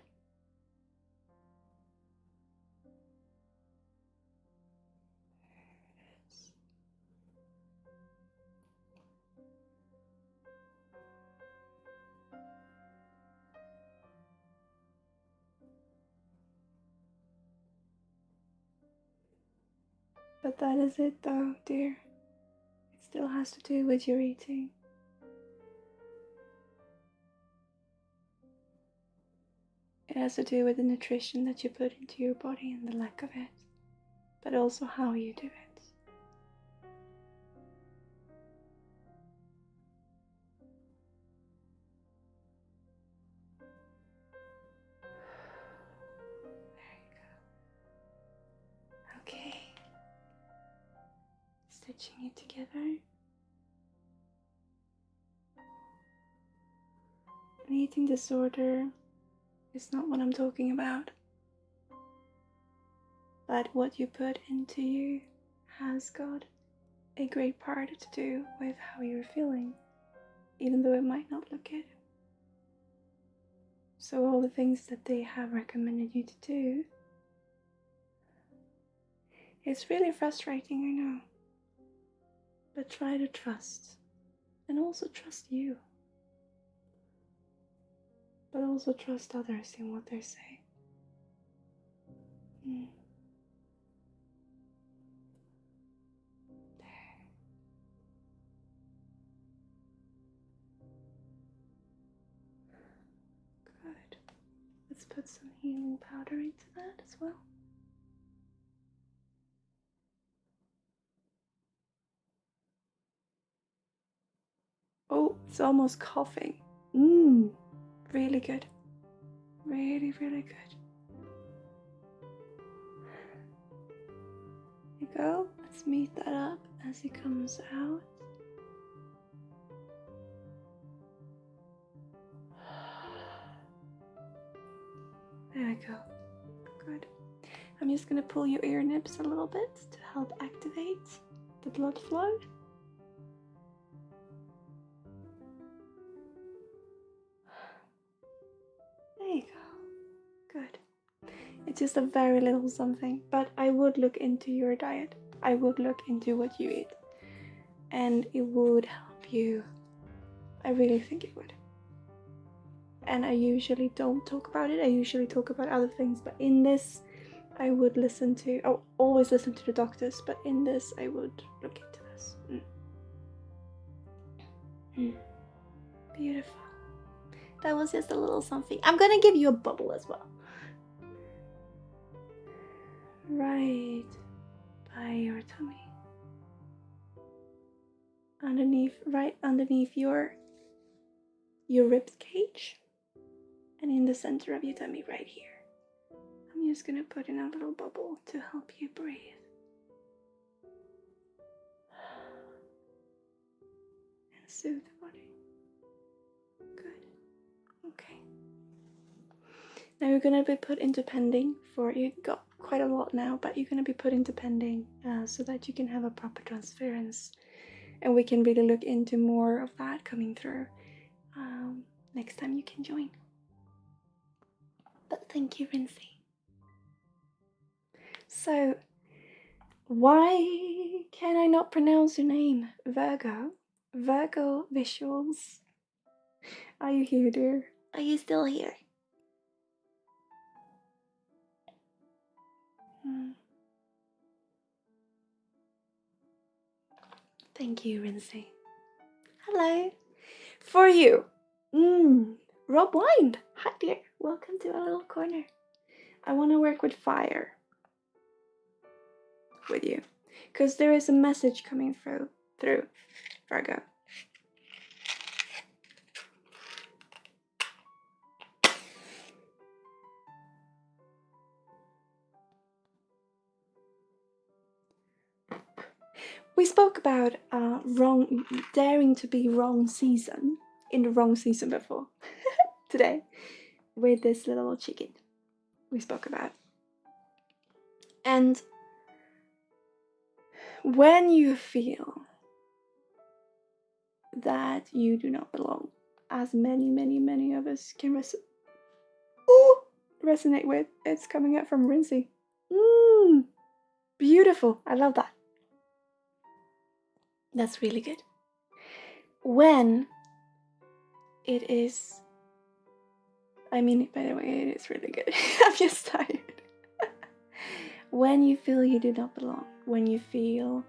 But that is it though, dear. It still has to do with your eating. It has to do with the nutrition that you put into your body and the lack of it, but also how you do it. There you go. Okay. Stitching it together. An eating disorder is not what I'm talking about. But what you put into you has got a great part to do with how you're feeling, even though it might not look it. So all the things that they have recommended you to do, it's really frustrating, I know. But try to trust, and also trust you. But also trust others in what they're saying. There. Good. Let's put some healing powder into that as well. Oh, it's almost coughing. Really good. Really, really good. There you go. Let's meet that up as he comes out. There we go. Good. I'm just going to pull your ear nips a little bit to help activate the blood flow. There you go. Good. It's just a very little something, but I would look into your diet. I would look into what you eat. And it would help you. I really think it would. And I usually don't talk about it. I usually talk about other things, but in this I would listen to, I always listen to the doctors, but in this I would look into this. Beautiful. That was just a little something. I'm gonna give you a bubble as well. Right by your tummy. Right underneath your rib cage. And in the center of your tummy right here. I'm just gonna put in a little bubble to help you breathe. And soothe the body. Good. Okay. Now you're gonna be put into pending for, you got quite a lot now, but you're gonna be put into pending so that you can have a proper transference. And we can really look into more of that coming through next time you can join. But thank you, Rinsey. So, why can I not pronounce your name? Virgo? Virgo Visuals? Are you here, dear? Are you still here? Thank you, Rinsey. Hello. For you. Rob Wind. Hi, dear. Welcome to our little corner. I want to work with fire. With you. Because there is a message coming through Virgo. We spoke about daring to be wrong season in the wrong season before. Today, with this little chicken we spoke about. And when you feel that you do not belong, as many of us can resonate with, it's coming out from Rinsey. Beautiful. I love that. That's really good. When it is, by the way, it is really good. I'm just tired. When you feel you do not belong, when you feel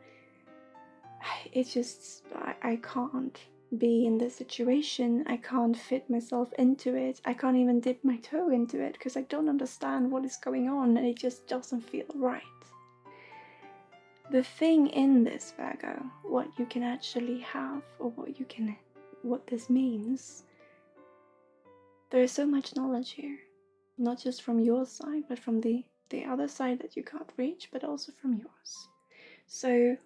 it's just, I can't be in this situation, I can't fit myself into it, I can't even dip my toe into it because I don't understand what is going on and it just doesn't feel right. The thing in this, Virgo, what you can actually have, or what this means, there is so much knowledge here, not just from your side, but from the other side that you can't reach, but also from yours. So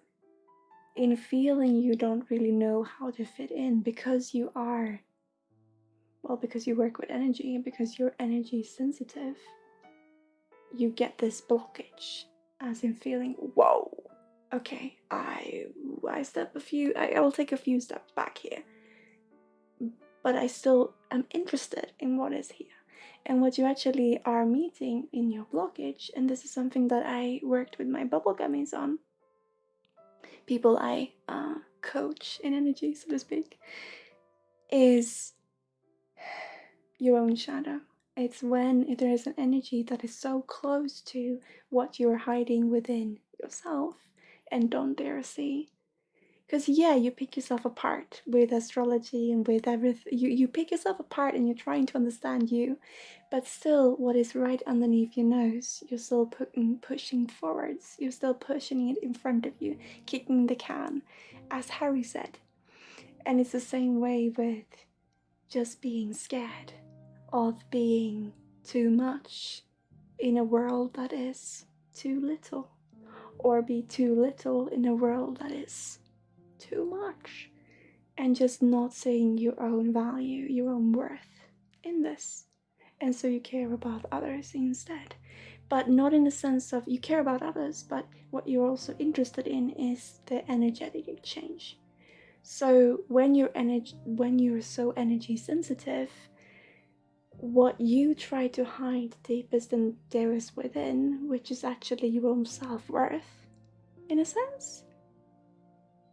in feeling you don't really know how to fit in because you work with energy and because you're energy sensitive, you get this blockage, as in feeling, whoa, okay, I'll take a few steps back here, but I still am interested in what is here. And what you actually are meeting in your blockage, and this is something that I worked with my bubble gummies on, people I coach in energy, so to speak, is your own shadow. It's when there is an energy that is so close to what you're hiding within yourself and don't dare see. Because you pick yourself apart with astrology and with everything. You pick yourself apart and you're trying to understand you, but still what is right underneath your nose, you're still pushing forwards. You're still pushing it in front of you, kicking the can, as Harry said. And it's the same way with just being scared of being too much in a world that is too little, or be too little in a world that is too much, and just not seeing your own value, your own worth in this. And so you care about others instead, but not in the sense of you care about others, but what you're also interested in is the energetic exchange. So when you're so energy sensitive, what you try to hide deepest and dearest within, which is actually your own self-worth, in a sense,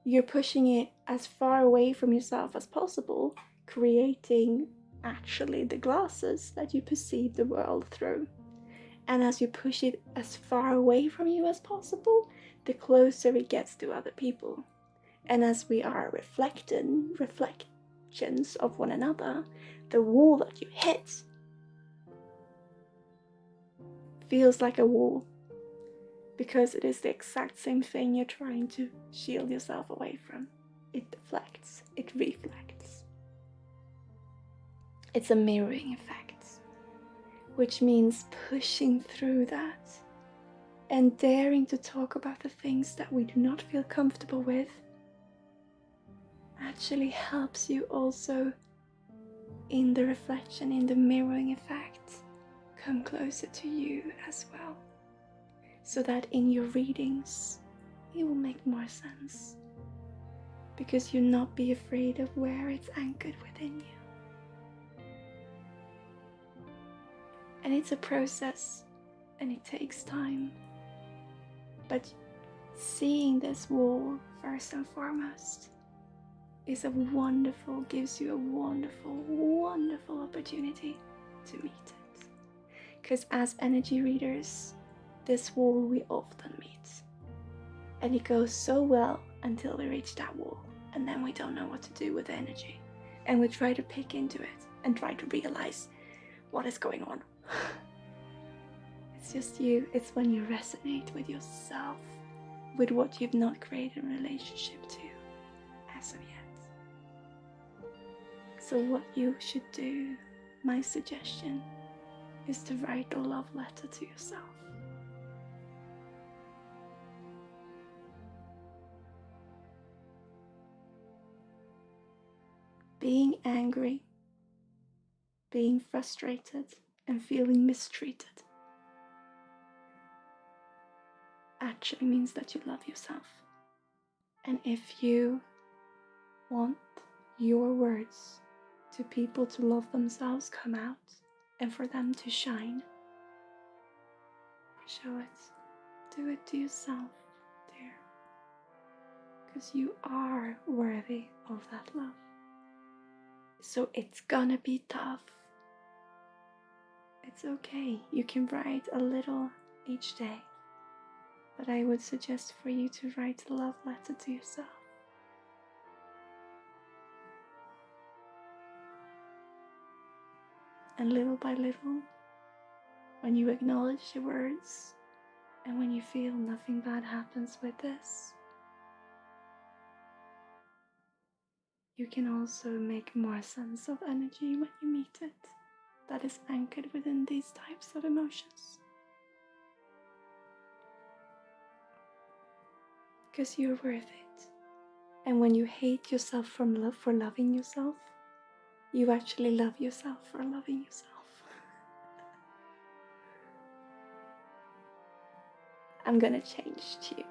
you're pushing it as far away from yourself as possible, creating actually the glasses that you perceive the world through. And as you push it as far away from you as possible, the closer it gets to other people. And as we are reflections of one another, the wall that you hit feels like a wall, because it is the exact same thing you're trying to shield yourself away from. It deflects, it reflects. It's a mirroring effect, which means pushing through that and daring to talk about the things that we do not feel comfortable with actually helps you also in the reflection, in the mirroring effect, come closer to you as well. So that in your readings, it will make more sense. Because you'll not be afraid of where it's anchored within you. And it's a process, and it takes time. But seeing this wall, first and foremost, gives you a wonderful opportunity to meet it. Because as energy readers, this wall we often meet. And it goes so well until we reach that wall, and then we don't know what to do with the energy. And we try to pick into it and try to realize what is going on. It's just you. It's when you resonate with yourself, with what you've not created a relationship to as of yet. So what you should do, my suggestion, is to write a love letter to yourself. being angry, being frustrated, and feeling mistreated actually means that you love yourself. And if you want your words to people to love themselves come out and for them to shine, show it. Do it to yourself, dear. Because you are worthy of that love. So it's gonna be tough. It's okay. You can write a little each day. But I would suggest for you to write a love letter to yourself. And little by little, when you acknowledge the words, and when you feel nothing bad happens with this, you can also make more sense of energy when you meet it that is anchored within these types of emotions. Because you're worth it. And when you hate yourself for loving yourself, you actually love yourself for loving yourself. I'm gonna change tune.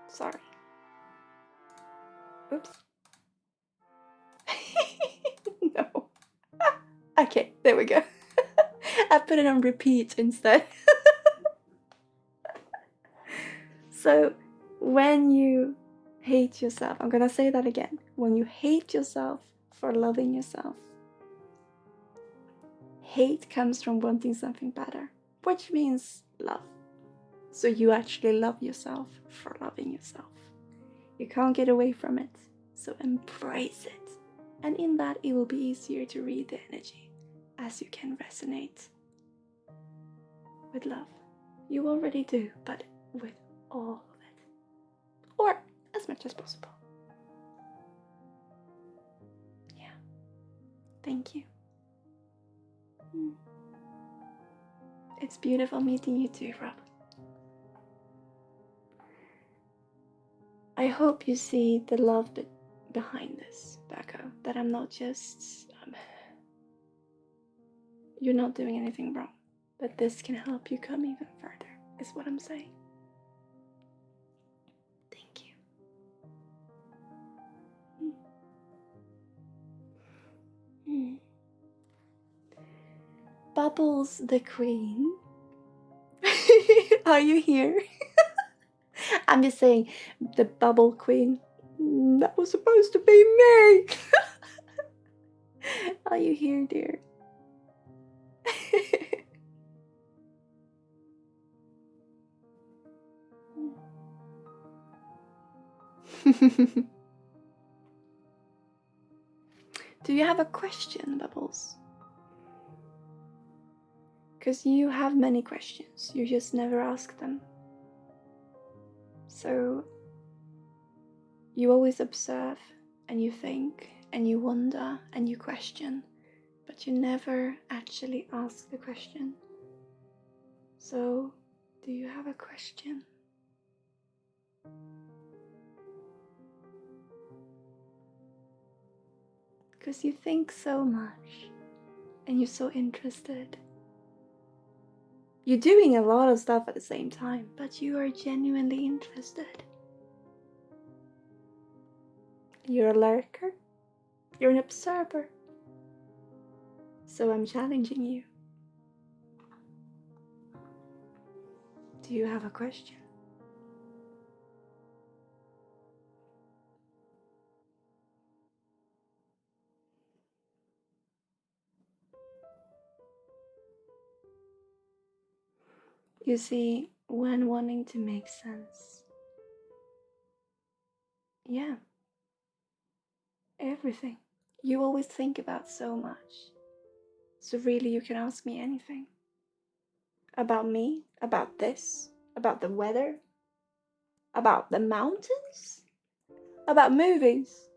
Sorry. Oops. No. Okay, there we go. I put it on repeat instead. So, when you hate yourself, I'm gonna say that again. When you hate yourself for loving yourself, hate comes from wanting something better, which means love. So you actually love yourself for loving yourself. You can't get away from it, so embrace it. And in that, it will be easier to read the energy as you can resonate with love. You already do, but with all of it. Or as much as possible. Yeah. Thank you. It's beautiful meeting you too, Rob. I hope you see the love behind this, Becca. That I'm not just... you're not doing anything wrong. But this can help you come even further, is what I'm saying. Thank you. Bubbles the Queen. Are you here? I'm just saying, the Bubble Queen. That was supposed to be me. Are you here, dear? Do you have a question, Bubbles? Because you have many questions, you just never ask them. So you always observe and you think and you wonder and you question, but you never actually ask the question. So, do you have a question? Because you think so much and you're so interested. You're doing a lot of stuff at the same time, but you are genuinely interested. You're a lurker. You're an observer. So I'm challenging you. Do you have a question? You see, when wanting to make sense, yeah, everything. You always think about so much. So really you can ask me anything. About me, about this, about the weather, about the mountains, about movies,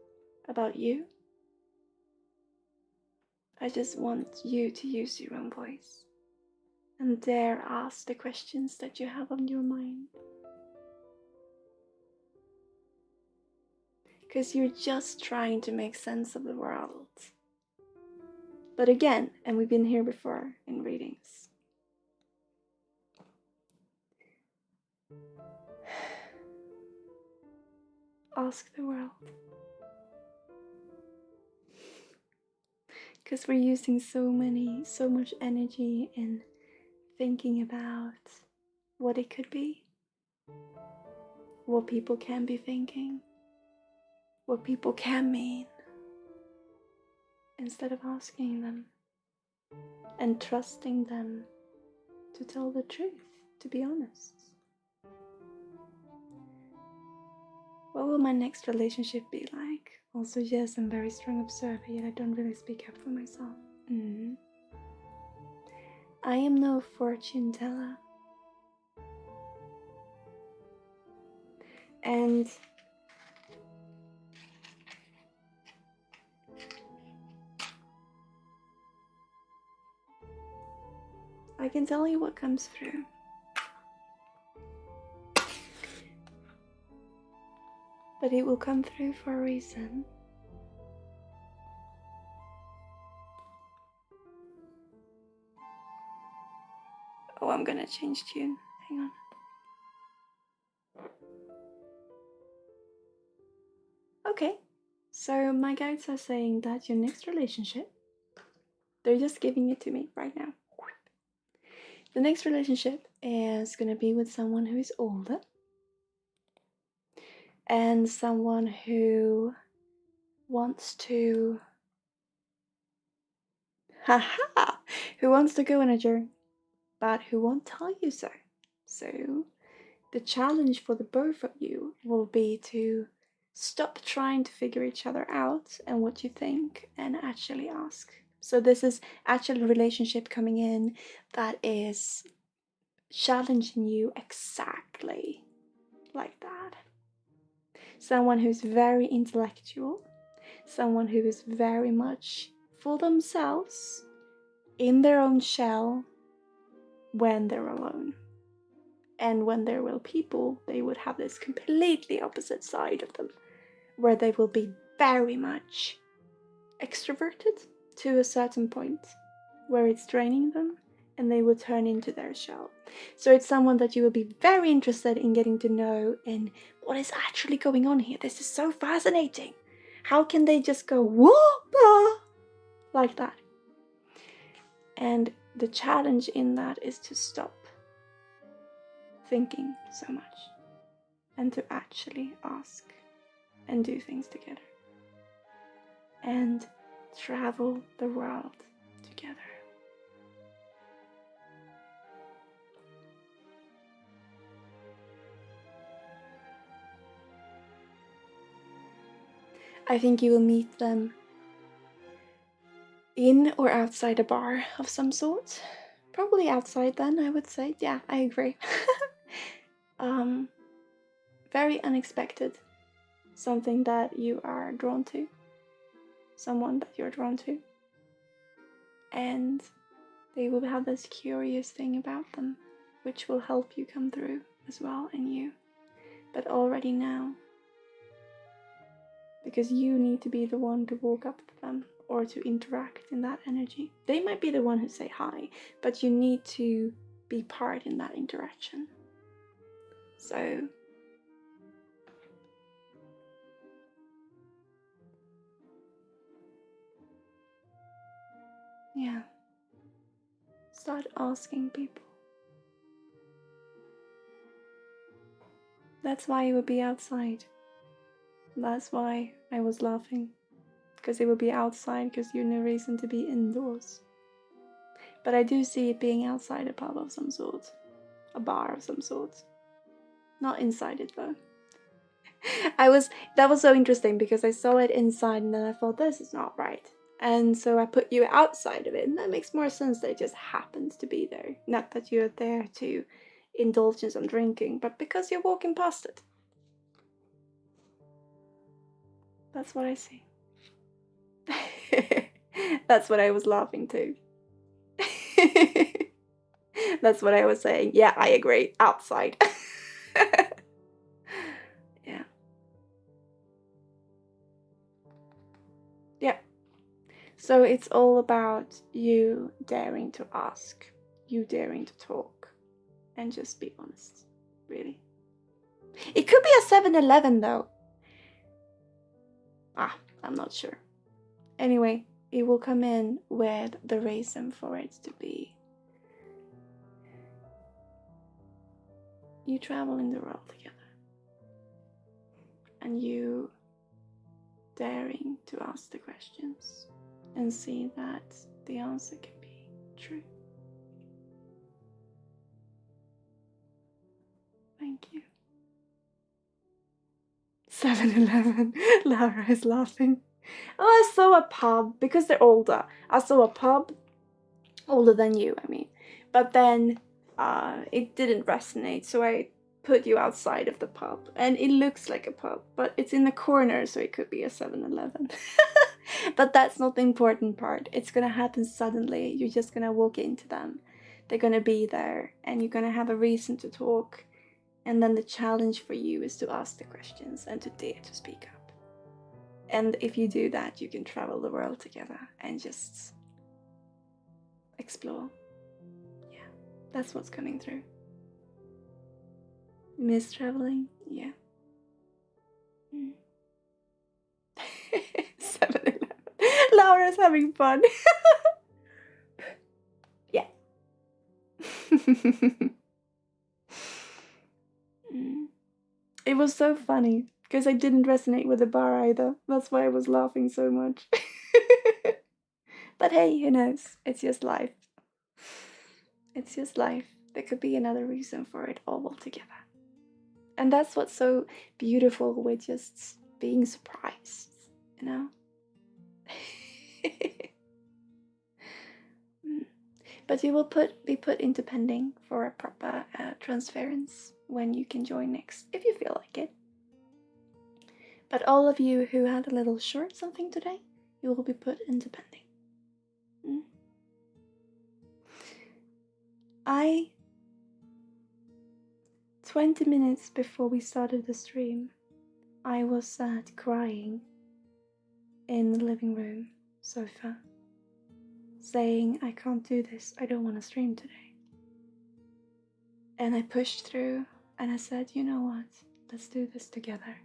about you. I just want you to use your own voice and dare ask the questions that you have on your mind. Because you're just trying to make sense of the world But again, and we've been here before in readings, ask the world. Because we're using so much energy in thinking about what it could be, what people can be thinking, what people can mean, instead of asking them and trusting them to tell the truth, to be honest. What will my next relationship be like? Also, yes, I'm a very strong observer, yet I don't really speak up for myself. I am no fortune teller. And I can tell you what comes through. But it will come through for a reason. Oh, I'm gonna change tune. Hang on. Okay, so my guides are saying that your next relationship, they're just giving it to me right now. The next relationship is gonna be with someone who is older and someone who wants to who wants to go on a journey, but who won't tell you so. So the challenge for the both of you will be to stop trying to figure each other out and what you think and actually ask. So this is actually a relationship coming in that is challenging you exactly like that. Someone who's very intellectual, someone who is very much for themselves, in their own shell, when they're alone. And when they're with people, they would have this completely opposite side of them, where they will be very much extroverted to a certain point, where it's draining them, and they will turn into their shell. So it's someone that you will be very interested in getting to know in what is actually going on here. This is so fascinating. How can they just go whoop like that? And the challenge in that is to stop thinking so much and to actually ask and do things together and travel the world together. I think you will meet them in or outside a bar of some sort. Probably outside then, I would say. Yeah, I agree. Very unexpected. Something that you are drawn to. Someone that you're drawn to. And they will have this curious thing about them, which will help you come through as well in you. But already now, because you need to be the one to walk up to them or to interact in that energy. They might be the one who say hi, but you need to be part in that interaction. So yeah, start asking people. That's why it would be outside. That's why I was laughing, because it would be outside because you have no reason to be indoors. But I do see it being outside a pub of some sort, a bar of some sort. Not inside it though. That was so interesting because I saw it inside and then I thought this is not right. And so I put you outside of it, and that makes more sense that it just happens to be there. Not that you're there to indulge in some drinking, but because you're walking past it. That's what I see. That's what I was laughing to. That's what I was saying. Yeah, I agree. Outside. Yeah. Yeah. So it's all about you daring to ask, you daring to talk, and just be honest, really. It could be a 7-Eleven though. I'm not sure. Anyway, it will come in with the reason for it to be. You travel in the world together. And you daring to ask the questions and see that the answer can be true. Thank you. 7-Eleven. Laura is laughing. Oh, I saw a pub, because they're older. I saw a pub, older than you, I mean. But then it didn't resonate, so I put you outside of the pub. And it looks like a pub, but it's in the corner, so it could be a 7-Eleven. But that's not the important part. It's gonna happen suddenly. You're just gonna walk into them. They're gonna be there, and you're gonna have a reason to talk. And then the challenge for you is to ask the questions and to dare to speak up. And if you do that, you can travel the world together and just explore. Yeah, that's what's coming through. Miss traveling? Yeah. 7-Eleven. Laura's having fun. Yeah. It was so funny because I didn't resonate with the bar either. That's why I was laughing so much. But hey, who knows? It's just life. It's just life. There could be another reason for it all together. And that's what's so beautiful with just being surprised, you know? But you will be put into pending for a proper transference when you can join next, if you feel like it. But all of you who had a little short something today, you will be put into pending. 20 minutes before we started the stream, I was sat crying in the living room sofa, saying, I can't do this, I don't want to stream today. And I pushed through and I said, you know what, let's do this together.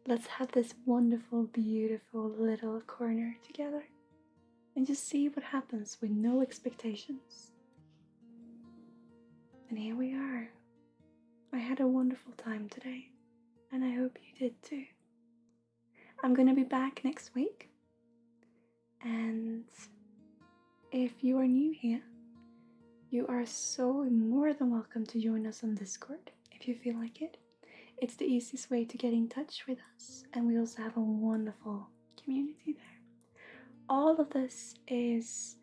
Let's have this wonderful, beautiful little corner together and just see what happens with no expectations. And here we are. I had a wonderful time today, and I hope you did too. I'm gonna be back next week, and if you are new here, you are so more than welcome to join us on Discord if you feel like it. It's the easiest way to get in touch with us, and we also have a wonderful community there. All of this is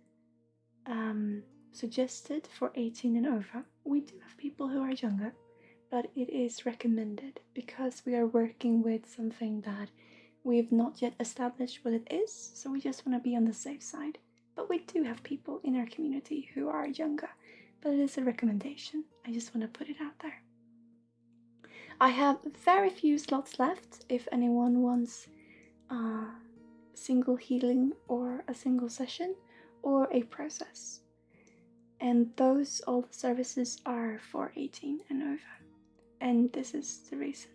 suggested for 18 and over. We do have people who are younger, but it is recommended because we are working with something that we've not yet established what it is, so we just want to be on the safe side. But we do have people in our community who are younger, but it is a recommendation. I just want to put it out there. I have very few slots left if anyone wants a single healing or a single session or a process. And those, all the services are for 18 and over. And this is the reason.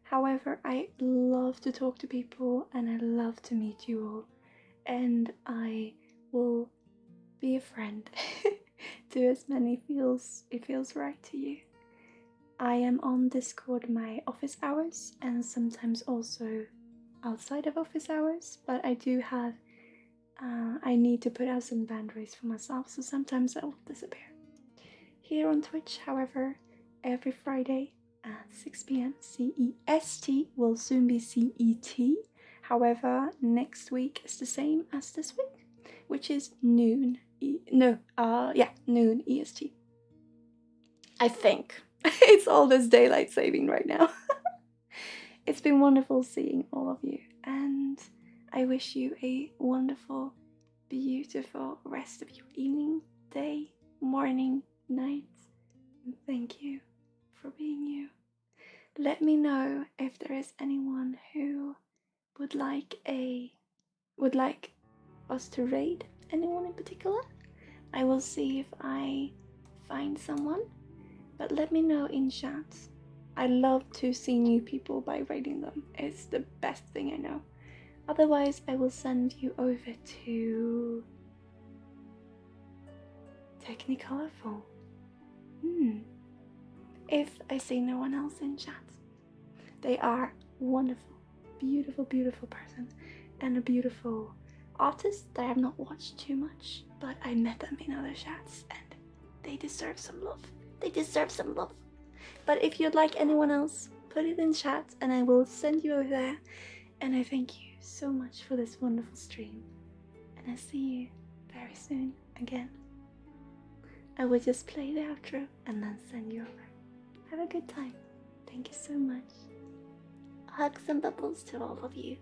However, I love to talk to people and I love to meet you all. And I will be a friend to as many it feels right to you. I am on Discord my office hours and sometimes also outside of office hours, but I do have I need to put out some boundaries for myself, so sometimes I will disappear. Here on Twitch, however, every Friday at 6 p.m. CEST will soon be CET. However, next week is the same as this week, which is noon. Noon EST. I think. It's all this daylight saving right now. It's been wonderful seeing all of you, and I wish you a wonderful, beautiful rest of your evening, day, morning, night. And thank you for being you. Let me know if there is anyone who would like us to raid anyone in particular. I will see if I find someone, but let me know in chat. I love to see new people by raiding them. It's the best thing I know. Otherwise, I will send you over to Technicolorful. If I see no one else in chat. They are wonderful, beautiful, beautiful person, and a beautiful artist that I have not watched too much, but I met them in other chats and they deserve some love. They deserve some love. But if you'd like anyone else, put it in chat and I will send you over there. And I thank you so much for this wonderful stream. And I see you very soon again. I will just play the outro and then send you over. Have a good time. Thank you so much. Hugs and bubbles to all of you.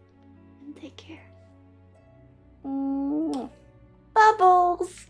And take care. Bubbles!